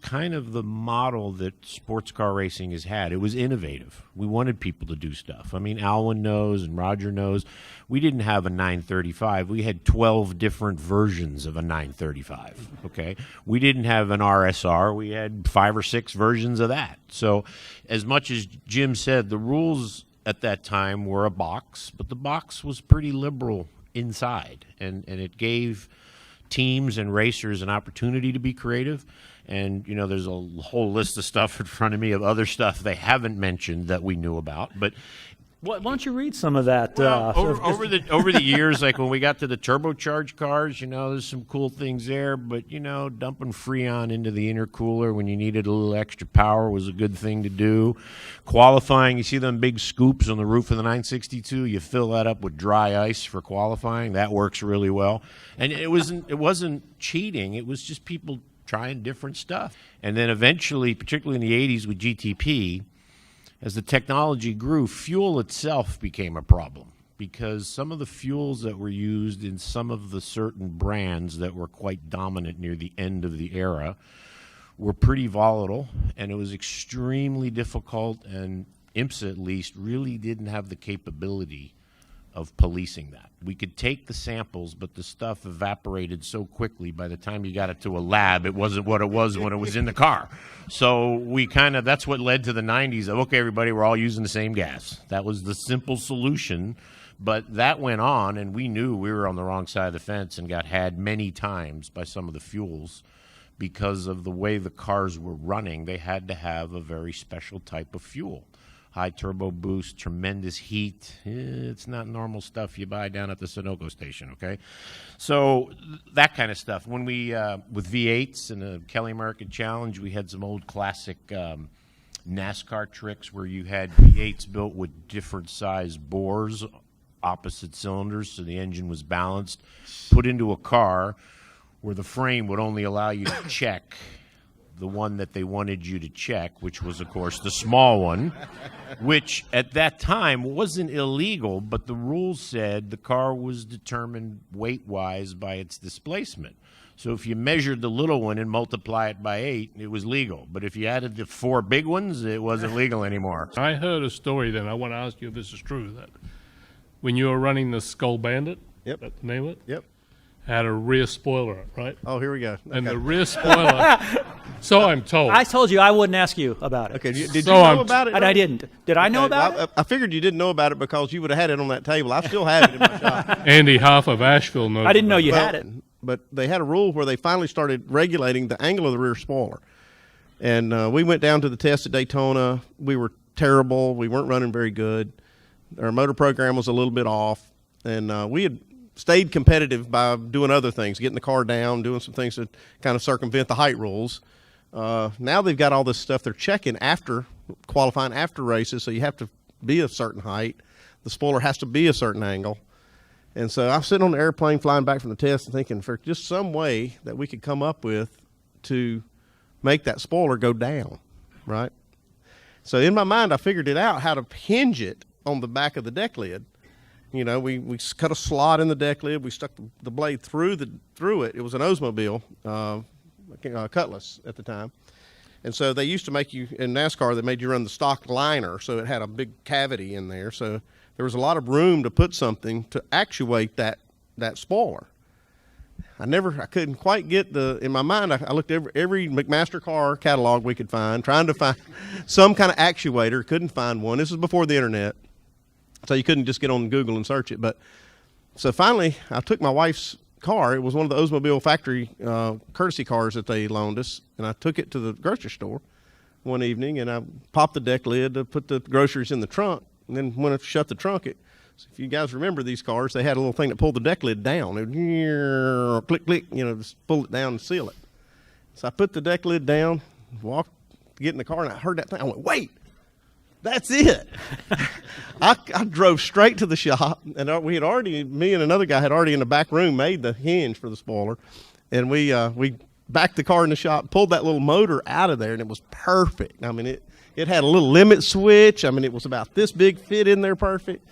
kind of the model that sports car racing has had. It was innovative. We wanted people to do stuff. I mean, Alwyn knows and Roger knows. We didn't have a 935. We had 12 different versions of a 935, okay? We didn't have an RSR. We had 5 or 6 versions of that. So as much as Jim said, the rules at that time were a box, but the box was pretty liberal inside, and it gave teams and racers an opportunity to be creative. And, you know, there's a whole list of stuff in front of me of other stuff they haven't mentioned that we knew about. But why don't you read some of that? Well, over the years, like when we got to the turbocharged cars, you know, there's some cool things there. But, you know, dumping Freon into the intercooler when you needed a little extra power was a good thing to do. Qualifying, you see them big scoops on the roof of the 962, you fill that up with dry ice for qualifying. That works really well. And it wasn't cheating. It was just people trying different stuff. And then eventually, particularly in the 80s with GTP, as the technology grew, fuel itself became a problem, because some of the fuels that were used in some of the certain brands that were quite dominant near the end of the era were pretty volatile, and it was extremely difficult, and IMSA at least really didn't have the capability of policing that. We could take the samples, but the stuff evaporated so quickly by the time you got it to a lab, it wasn't what it was when it was in the car. So that's what led to the 90s of, okay, everybody, we're all using the same gas. That was the simple solution, but that went on, and we knew we were on the wrong side of the fence and got had many times by some of the fuels because of the way the cars were running. They had to have a very special type of fuel. High turbo boost, tremendous heat. It's not normal stuff you buy down at the Sunoco station, okay? So that kind of stuff. When we, with V8s and the Kelly American Challenge, we had some old classic NASCAR tricks where you had V8s built with different size bores, opposite cylinders, so the engine was balanced, put into a car where the frame would only allow you to check the one that they wanted you to check, which was, of course, the small one, which at that time wasn't illegal, but the rules said the car was determined weight-wise by its displacement. So if you measured the little one and multiply it by 8, it was legal. But if you added the 4 big ones, it wasn't legal anymore. I heard a story then. I want to ask you if this is true, that when you were running the Skull Bandit, yep, that's the name of it? Yep. Had a rear spoiler, right? Oh, here we go. Okay. And the rear spoiler, so I'm told. I told you I wouldn't ask you about it. Okay, did you know about it? And I didn't. Did I know about it? I figured you didn't know about it because you would have had it on that table. I still have it in my shop. Andy Hoff of Asheville knows. I didn't know you had it. But they had a rule where they finally started regulating the angle of the rear spoiler. And we went down to the test at Daytona. We were terrible. We weren't running very good. Our motor program was a little bit off. And we had stayed competitive by doing other things, getting the car down, doing some things to kind of circumvent the height rules. Now they've got all this stuff they're checking after qualifying after races, so you have to be a certain height. The spoiler has to be a certain angle. And so I was sitting on the airplane flying back from the test and thinking for just some way that we could come up with to make that spoiler go down, right? So in my mind, I figured it out, how to hinge it on the back of the deck lid. You know, we cut a slot in the deck lid. We stuck the blade through it. It was an Oldsmobile Cutlass at the time. And so they used to make you, in NASCAR, they made you run the stock liner, so it had a big cavity in there. So there was a lot of room to put something to actuate that spoiler. I couldn't quite get in my mind, I looked at every McMaster car catalog we could find, trying to find some kind of actuator, couldn't find one. This was before the internet. So you couldn't just get on Google and search it. But so finally, I took my wife's car. It was one of the Oldsmobile factory courtesy cars that they loaned us, and I took it to the grocery store one evening, and I popped the deck lid to put the groceries in the trunk. And then when I shut the trunk, so if you guys remember these cars, they had a little thing that pulled the deck lid down. It would click, click, just pull it down and seal it. So I put the deck lid down, walked to get in the car, and I heard that thing. I went, wait. That's it. I drove straight to the shop, and me and another guy had already in the back room made the hinge for the spoiler, and we backed the car in the shop, pulled that little motor out of there, and it was perfect. I mean, it had a little limit switch. I mean, it was about this big, fit in there perfect.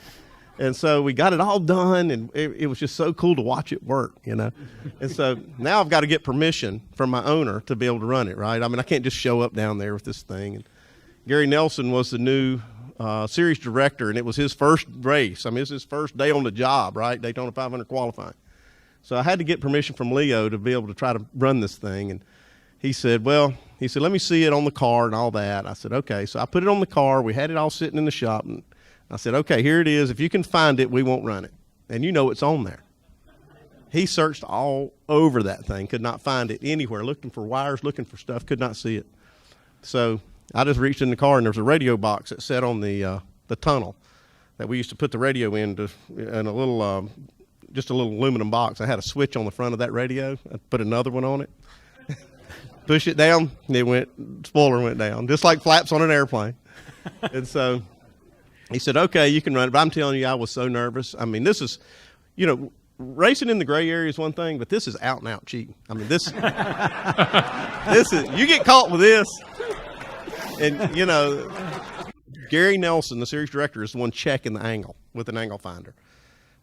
And so we got it all done, and it was just so cool to watch it work, you know. And so now I've got to get permission from my owner to be able to run it, right? I mean, I can't just show up down there with this thing. And Gary Nelson was the new series director, and it was his first race. I mean, it was his first day on the job, right? Daytona 500 qualifying. So I had to get permission from Leo to be able to try to run this thing. And he said, let me see it on the car and all that. I said, okay. So I put it on the car. We had it all sitting in the shop. And I said, okay, here it is. If you can find it, we won't run it. And you know it's on there. He searched all over that thing, could not find it anywhere, looking for wires, looking for stuff, could not see it. So I just reached in the car, and there was a radio box that sat on the tunnel that we used to put the radio in a little, just a little aluminum box. I had a switch on the front of that radio. I put another one on it. Push it down, spoiler went down, just like flaps on an airplane. And so he said, okay, you can run it. But I'm telling you, I was so nervous. I mean, this is, you know, racing in the gray area is one thing, but this is out and out cheating. I mean, this is, you get caught with this. And, you know, Gary Nelson, the series director, is the one checking the angle with an angle finder.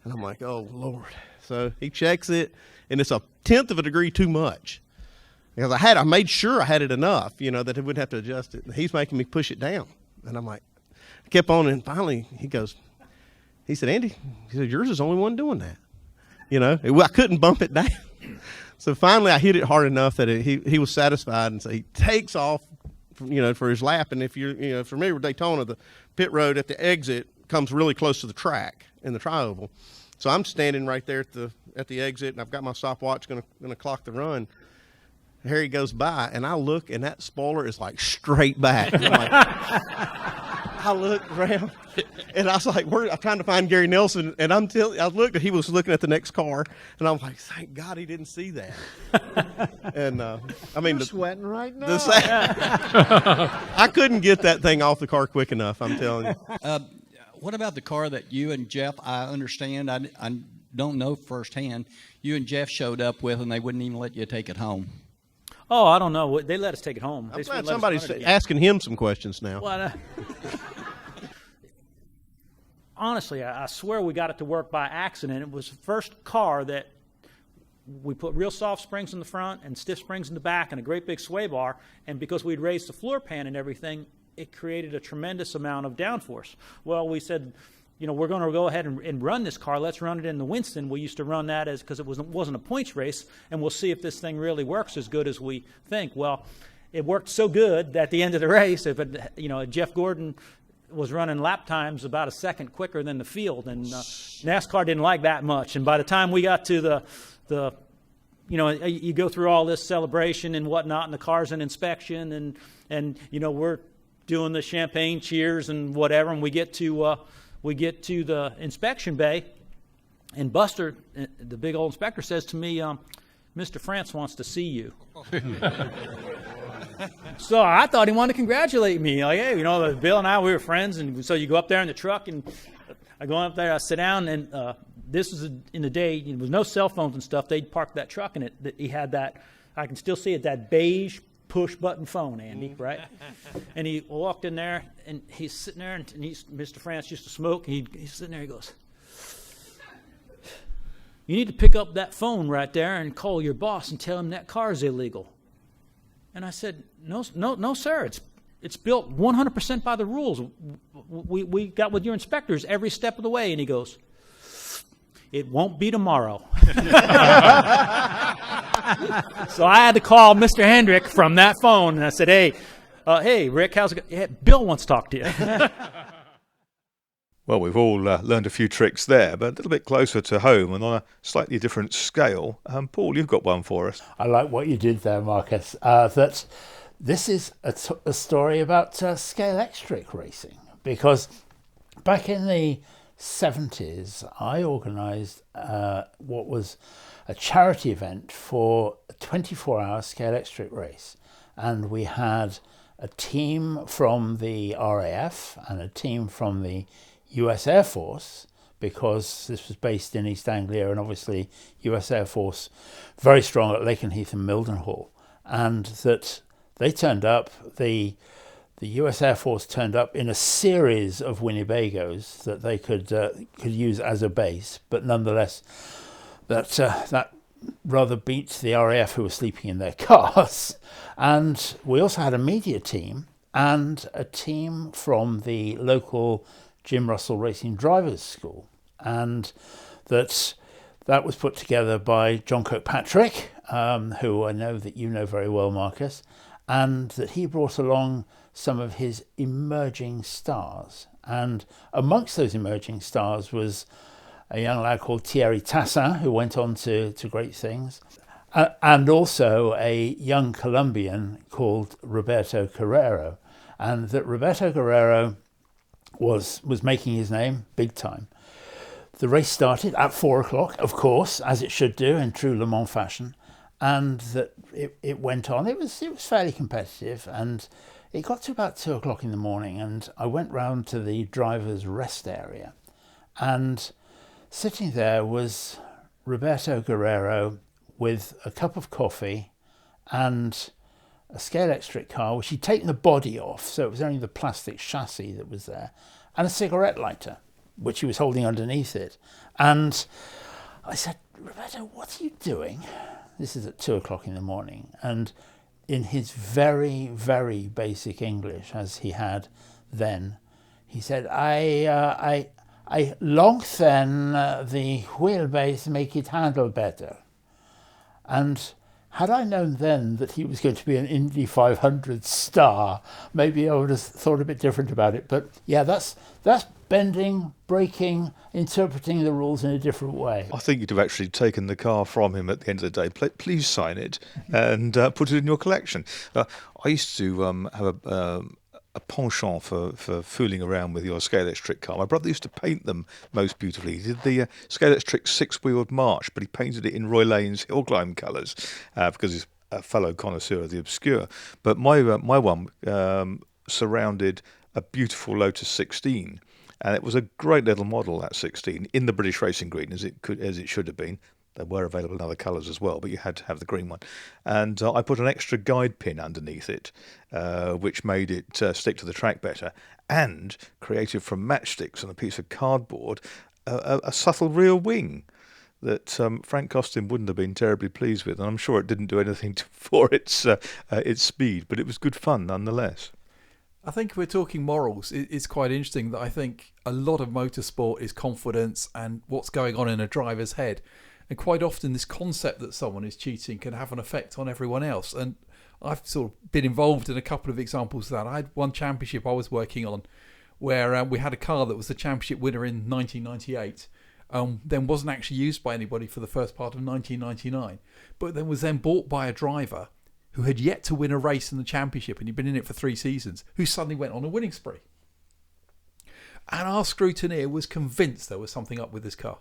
And I'm like, oh, Lord. So he checks it, and it's 1/10 of a degree too much. Because I made sure I had it enough, you know, that it wouldn't have to adjust it. And he's making me push it down. And I'm like, I kept on, and finally he said, Andy, yours is the only one doing that. You know, I couldn't bump it down. So finally I hit it hard enough that he was satisfied, and so he takes off, you know, for his lap. And if you're, you know, familiar with Daytona, the pit road at the exit comes really close to the track in the tri-oval. So I'm standing right there at the exit, and I've got my stopwatch going to clock the run. Harry goes by, and I look, and that spoiler is like straight back. I'm like, I looked around, and I was like, I'm trying to find Gary Nelson, and I looked, and he was looking at the next car, and I'm like, thank God he didn't see that. And I mean, You're sweating right now. I couldn't get that thing off the car quick enough. I'm telling you. What about the car that you and Jeff? I understand. I don't know firsthand. You and Jeff showed up with, and they wouldn't even let you take it home. Oh, I don't know. They let us take it home. I'm glad somebody's asking him some questions now. Well, honestly, I swear we got it to work by accident. It was the first car that we put real soft springs in the front and stiff springs in the back and a great big sway bar. And because we'd raised the floor pan and everything, it created a tremendous amount of downforce. Well, we said, you know, we're going to go ahead and run this car. Let's run it in the Winston. We used to run that because it wasn't a points race, and we'll see if this thing really works as good as we think. Well, it worked so good that at the end of the race, Jeff Gordon was running lap times about a second quicker than the field, and NASCAR didn't like that much. And by the time we got to the you go through all this celebration and whatnot, and the car's in inspection, and you know, we're doing the champagne cheers and whatever, and we get to the inspection bay, and Buster, the big old inspector, says to me, Mr. France wants to see you. So I thought he wanted to congratulate me. Like, hey, you know, Bill and I, we were friends, and so you go up there in the truck, and I go up there, I sit down, and this was in the day, there was no cell phones and stuff. They'd parked that truck, and he had that, I can still see it, that beige push-button phone, Andy, right? And he walked in there, and he's sitting there, and Mr. France used to smoke, and he's sitting there, he goes, you need to pick up that phone right there and call your boss and tell him that car's illegal. And I said, no, sir, it's built 100% by the rules. We got with your inspectors every step of the way. And he goes, it won't be tomorrow. So I had to call Mr. Hendrick from that phone, and I said, hey, Rick, how's it going? Yeah, Bill wants to talk to you. Well, we've all learned a few tricks there, but a little bit closer to home and on a slightly different scale. Paul, you've got one for us. I like what you did there, Marcus. That this is a story about scale-electric racing, because back in the 70s, I organised what was a charity event for a 24-hour scale-electric race. And we had a team from the RAF and a team from the US Air Force, because this was based in East Anglia, and obviously US Air Force very strong at Lakenheath and Mildenhall. And that they turned up, the the US Air Force turned up in a series of Winnebagos that they could use as a base, but nonetheless, that rather beat the RAF, who were sleeping in their cars. And we also had a media team and a team from the local Jim Russell Racing Drivers School, and that was put together by John Kirkpatrick, who I know that you know very well, Marcus, and that he brought along some of his emerging stars. And amongst those emerging stars was a young lad called Thierry Tassin, who went on to great things, and also a young Colombian called Roberto Carrero. And that Roberto Carrero was making his name big time. The race started at 4 o'clock, of course, as it should do in true Le Mans fashion, and that it went on. It was fairly competitive, and it got to about 2 o'clock in the morning, and I went round to the driver's rest area, and sitting there was Roberto Guerrero with a cup of coffee and a scale electric car, which he'd taken the body off, so it was only the plastic chassis that was there, and a cigarette lighter, which he was holding underneath it. And I said, Roberto, what are you doing? This is at 2 o'clock in the morning. And in his very, very basic English, as he had then, he said, I lengthen the wheelbase, make it handle better. And had I known then that he was going to be an Indy 500 star, maybe I would have thought a bit different about it. But yeah, that's bending, braking, interpreting the rules in a different way. I think you'd have actually taken the car from him at the end of the day. Please sign it and put it in your collection. I used to have a penchant for fooling around with your scale electric car. My brother used to paint them most beautifully. He did the scale electric 6-wheeled March, but he painted it in Roy Lane's hill climb colours because he's a fellow connoisseur of the obscure. But my one surrounded a beautiful Lotus 16, and it was a great little model, that 16, in the British Racing Green as it should have been. They were available in other colours as well, but you had to have the green one. And I put an extra guide pin underneath it, which made it stick to the track better, and created from matchsticks on a piece of cardboard a subtle rear wing that Frank Costin wouldn't have been terribly pleased with. And I'm sure it didn't do anything for its speed, but it was good fun nonetheless. I think if we're talking morals, it's quite interesting that I think a lot of motorsport is confidence and what's going on in a driver's head. And quite often this concept that someone is cheating can have an effect on everyone else. And I've sort of been involved in a couple of examples of that. I had one championship I was working on where we had a car that was the championship winner in 1998, then wasn't actually used by anybody for the first part of 1999, but then was then bought by a driver who had yet to win a race in the championship, and he'd been in it for 3 seasons, who suddenly went on a winning spree. And our scrutineer was convinced there was something up with this car.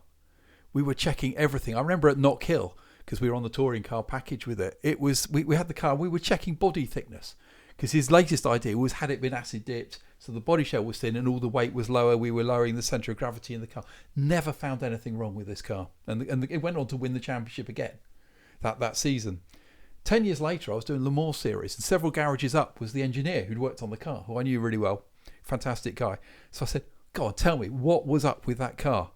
We were checking everything. I remember at Knock Hill, because we were on the touring car package with it, it was we had the car, we were checking body thickness, because his latest idea was, had it been acid dipped, so the body shell was thin and all the weight was lower, we were lowering the centre of gravity in the car. Never found anything wrong with this car. And it went on to win the championship again that season. 10 years later, I was doing Le Mans series, and several garages up was the engineer who'd worked on the car, who I knew really well. Fantastic guy. So I said, God, tell me, what was up with that car?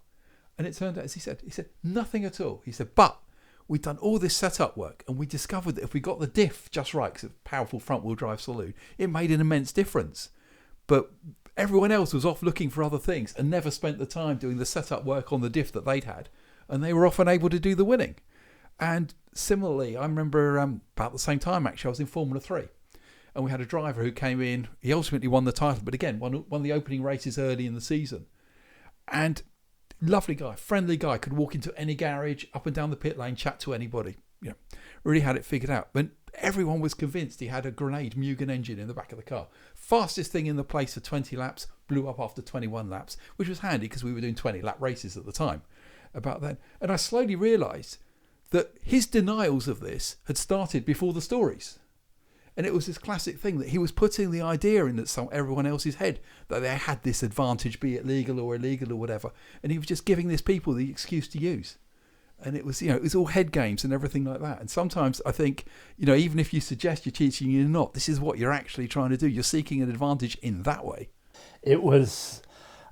And it turned out, as he said, nothing at all. He said, but we'd done all this setup work, and we discovered that if we got the diff just right, because it's a powerful front-wheel drive saloon, it made an immense difference. But everyone else was off looking for other things and never spent the time doing the setup work on the diff that they'd had, and they were often able to do the winning. And similarly, I remember about the same time, actually, I was in Formula 3, and we had a driver who came in. He ultimately won the title, but again, won the opening races early in the season. And lovely guy, friendly guy, could walk into any garage, up and down the pit lane, chat to anybody. Really had it figured out. But everyone was convinced he had a Grenade Mugen engine in the back of the car. Fastest thing in the place for 20 laps, blew up after 21 laps, which was handy because we were doing 20-lap races at the time about then. And I slowly realised that his denials of this had started before the stories. And it was this classic thing that he was putting the idea in everyone else's head that they had this advantage, be it legal or illegal or whatever. And he was just giving these people the excuse to use. And it was, it was all head games and everything like that. And sometimes I think, even if you suggest you're cheating, you're not. This is what you're actually trying to do. You're seeking an advantage in that way. It was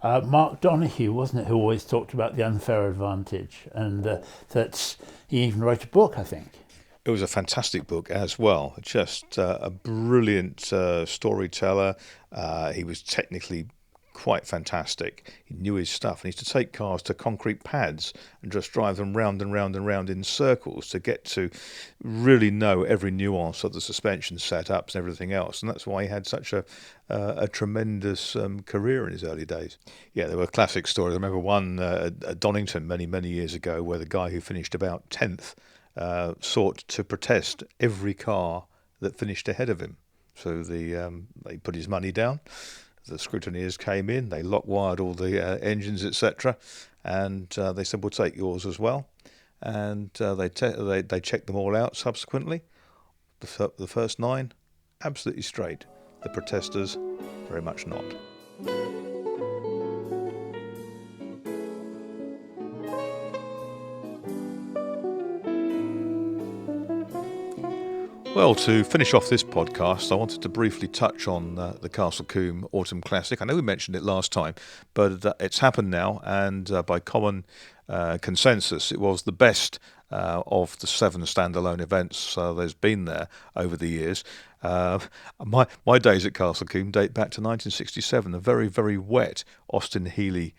Mark Donoghue, wasn't it, who always talked about the unfair advantage, and that he even wrote a book, I think. It was a fantastic book as well. Just a brilliant storyteller. He was technically quite fantastic. He knew his stuff, and he used to take cars to concrete pads and just drive them round and round and round in circles to get to really know every nuance of the suspension setups and everything else. And that's why he had such a tremendous career in his early days. Yeah, there were classic stories. I remember one at Donington many years ago where the guy who finished about 10th sought to protest every car that finished ahead of him. So they put his money down. The scrutineers came in, they lock-wired all the engines, etc., and they said, we'll take yours as well. And they checked them all out subsequently. The first 9, absolutely straight. The protesters, very much not. Well, to finish off this podcast, I wanted to briefly touch on the Castle Combe Autumn Classic. I know we mentioned it last time, but it's happened now, and by common consensus, it was the best of the 7 standalone events there's been there over the years. My days at Castle Combe date back to 1967, a very, very wet Austin Healey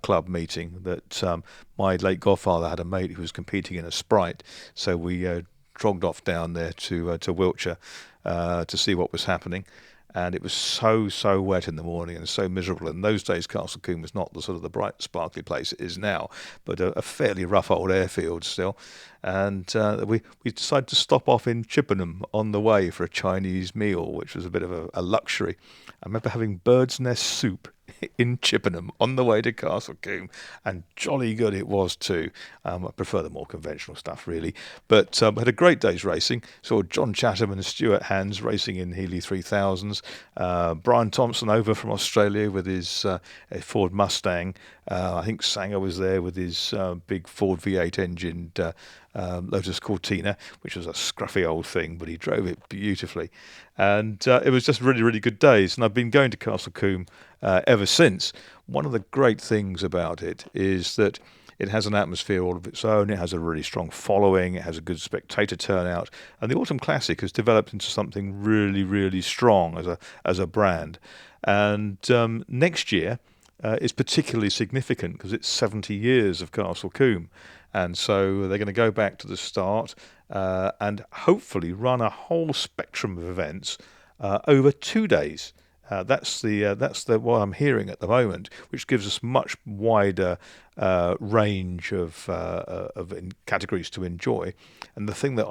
club meeting that my late godfather had a mate who was competing in a Sprite, so we trogged off down there to Wiltshire to see what was happening, and it was so wet in the morning and so miserable. In those days, Castle Combe was not the sort of the bright, sparkly place it is now, but a fairly rough old airfield still. And we decided to stop off in Chippenham on the way for a Chinese meal, which was a bit of a luxury. I remember having bird's nest soup in Chippenham on the way to Castle Combe, and jolly good it was too. I prefer the more conventional stuff really, but had a great day's racing. Saw John Chatham and Stuart Hands racing in Healey 3000s, Brian Thompson over from Australia with his Ford Mustang. I think Sanger was there with his big Ford V8 engined Lotus Cortina, which was a scruffy old thing, but he drove it beautifully. And it was just really, really good days. And I've been going to Castle Combe ever since. One of the great things about it is that it has an atmosphere all of its own. It has a really strong following. It has a good spectator turnout. And the Autumn Classic has developed into something really, really strong as a brand. And next year is particularly significant because it's 70 years of Castle Combe. And so they're going to go back to the start and hopefully run a whole spectrum of events over 2 days. That's what I'm hearing at the moment, which gives us much wider range of categories to enjoy. And the thing that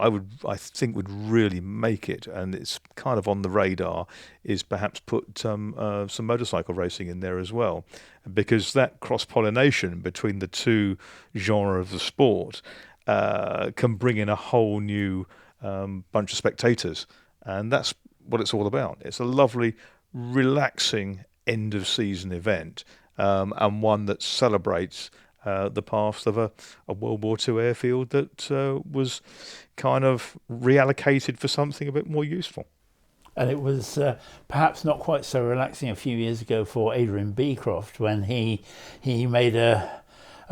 I think would really make it, and it's kind of on the radar, is perhaps put some motorcycle racing in there as well, because that cross-pollination between the two genres of the sport can bring in a whole new bunch of spectators, and that's what it's all about. It's a lovely, relaxing end-of-season event, and one that celebrates the past of a World War II airfield that was kind of reallocated for something a bit more useful. And it was perhaps not quite so relaxing a few years ago for Adrian Beecroft when he made a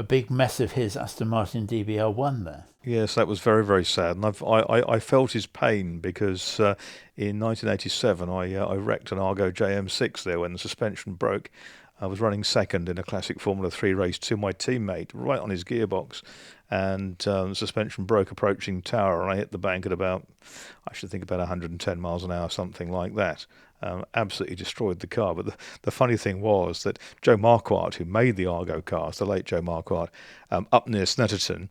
big mess of his Aston Martin DBR1 there. Yes, that was very, very sad, and I felt his pain because in 1987 I wrecked an Argo JM6 there when the suspension broke. I was running second in a classic Formula 3 race to my teammate right on his gearbox, and the suspension broke approaching tower, and I hit the bank at about 110 miles an hour, something like that. Absolutely destroyed the car. But the funny thing was that Joe Marquardt, who made the Argo cars, the late Joe Marquardt, up near Snetterton,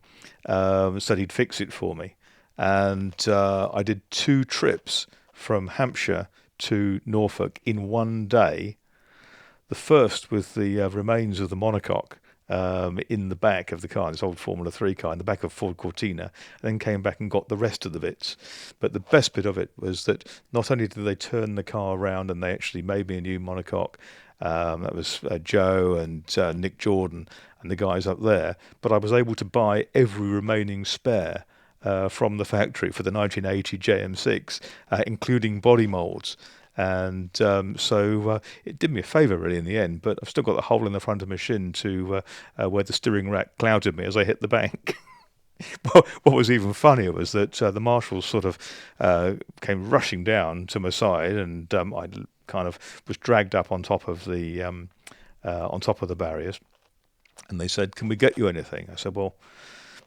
said he'd fix it for me. And I did 2 trips from Hampshire to Norfolk in one day. The first with the remains of the monocoque in the back of the car, this old Formula 3 car, in the back of Ford Cortina, and then came back and got the rest of the bits. But the best bit of it was that not only did they turn the car around and they actually made me a new monocoque, That was Joe and Nick Jordan and the guys up there. But I was able to buy every remaining spare from the factory for the 1980 JM6, including body moulds. And so it did me a favour really in the end, but I've still got the hole in the front of my shin to where the steering rack clouded me as I hit the bank. What was even funnier was that the marshals sort of came rushing down to my side, and I kind of was dragged up on top of the barriers, and they said, "Can we get you anything?" I said, "Well,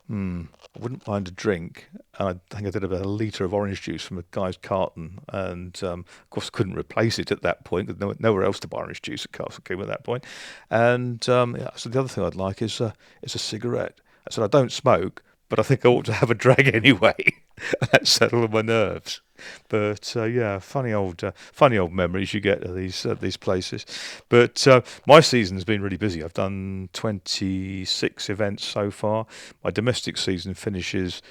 I wouldn't mind a drink." And I think I did about a litre of orange juice from a guy's carton, and of course couldn't replace it at that point because nowhere else to buy orange juice at Castle Combe at that point. And so the other thing I'd like is a cigarette. I said, "I don't smoke, but I think I ought to have a drag anyway." That settled my nerves. But funny old memories you get of these places. But my season's been really busy. I've done 26 events so far. My domestic season finishes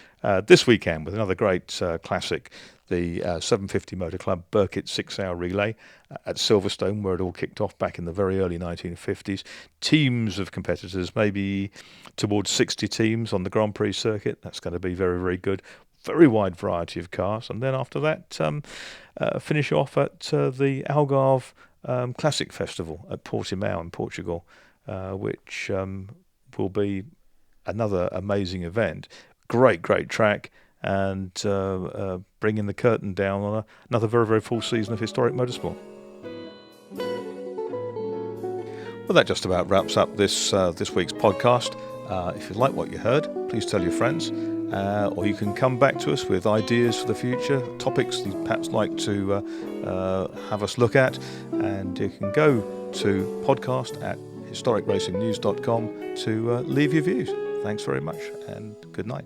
this weekend with another great classic, the 750 Motor Club Burkitt 6-hour relay at Silverstone, where it all kicked off back in the very early 1950s. Teams of competitors, maybe towards 60 teams on the Grand Prix circuit. That's going to be very, very good. Very wide variety of cars. And then after that, finish off at the Algarve Classic Festival at Portimao in Portugal, which will be another amazing event. Great track. And bringing the curtain down on another very, very full season of historic motorsport. Well, that just about wraps up this week's podcast. If you like what you heard, please tell your friends, or you can come back to us with ideas for the future, topics you'd perhaps like to have us look at, and you can go to podcast@historicracingnews.com to leave your views. Thanks very much, and good night.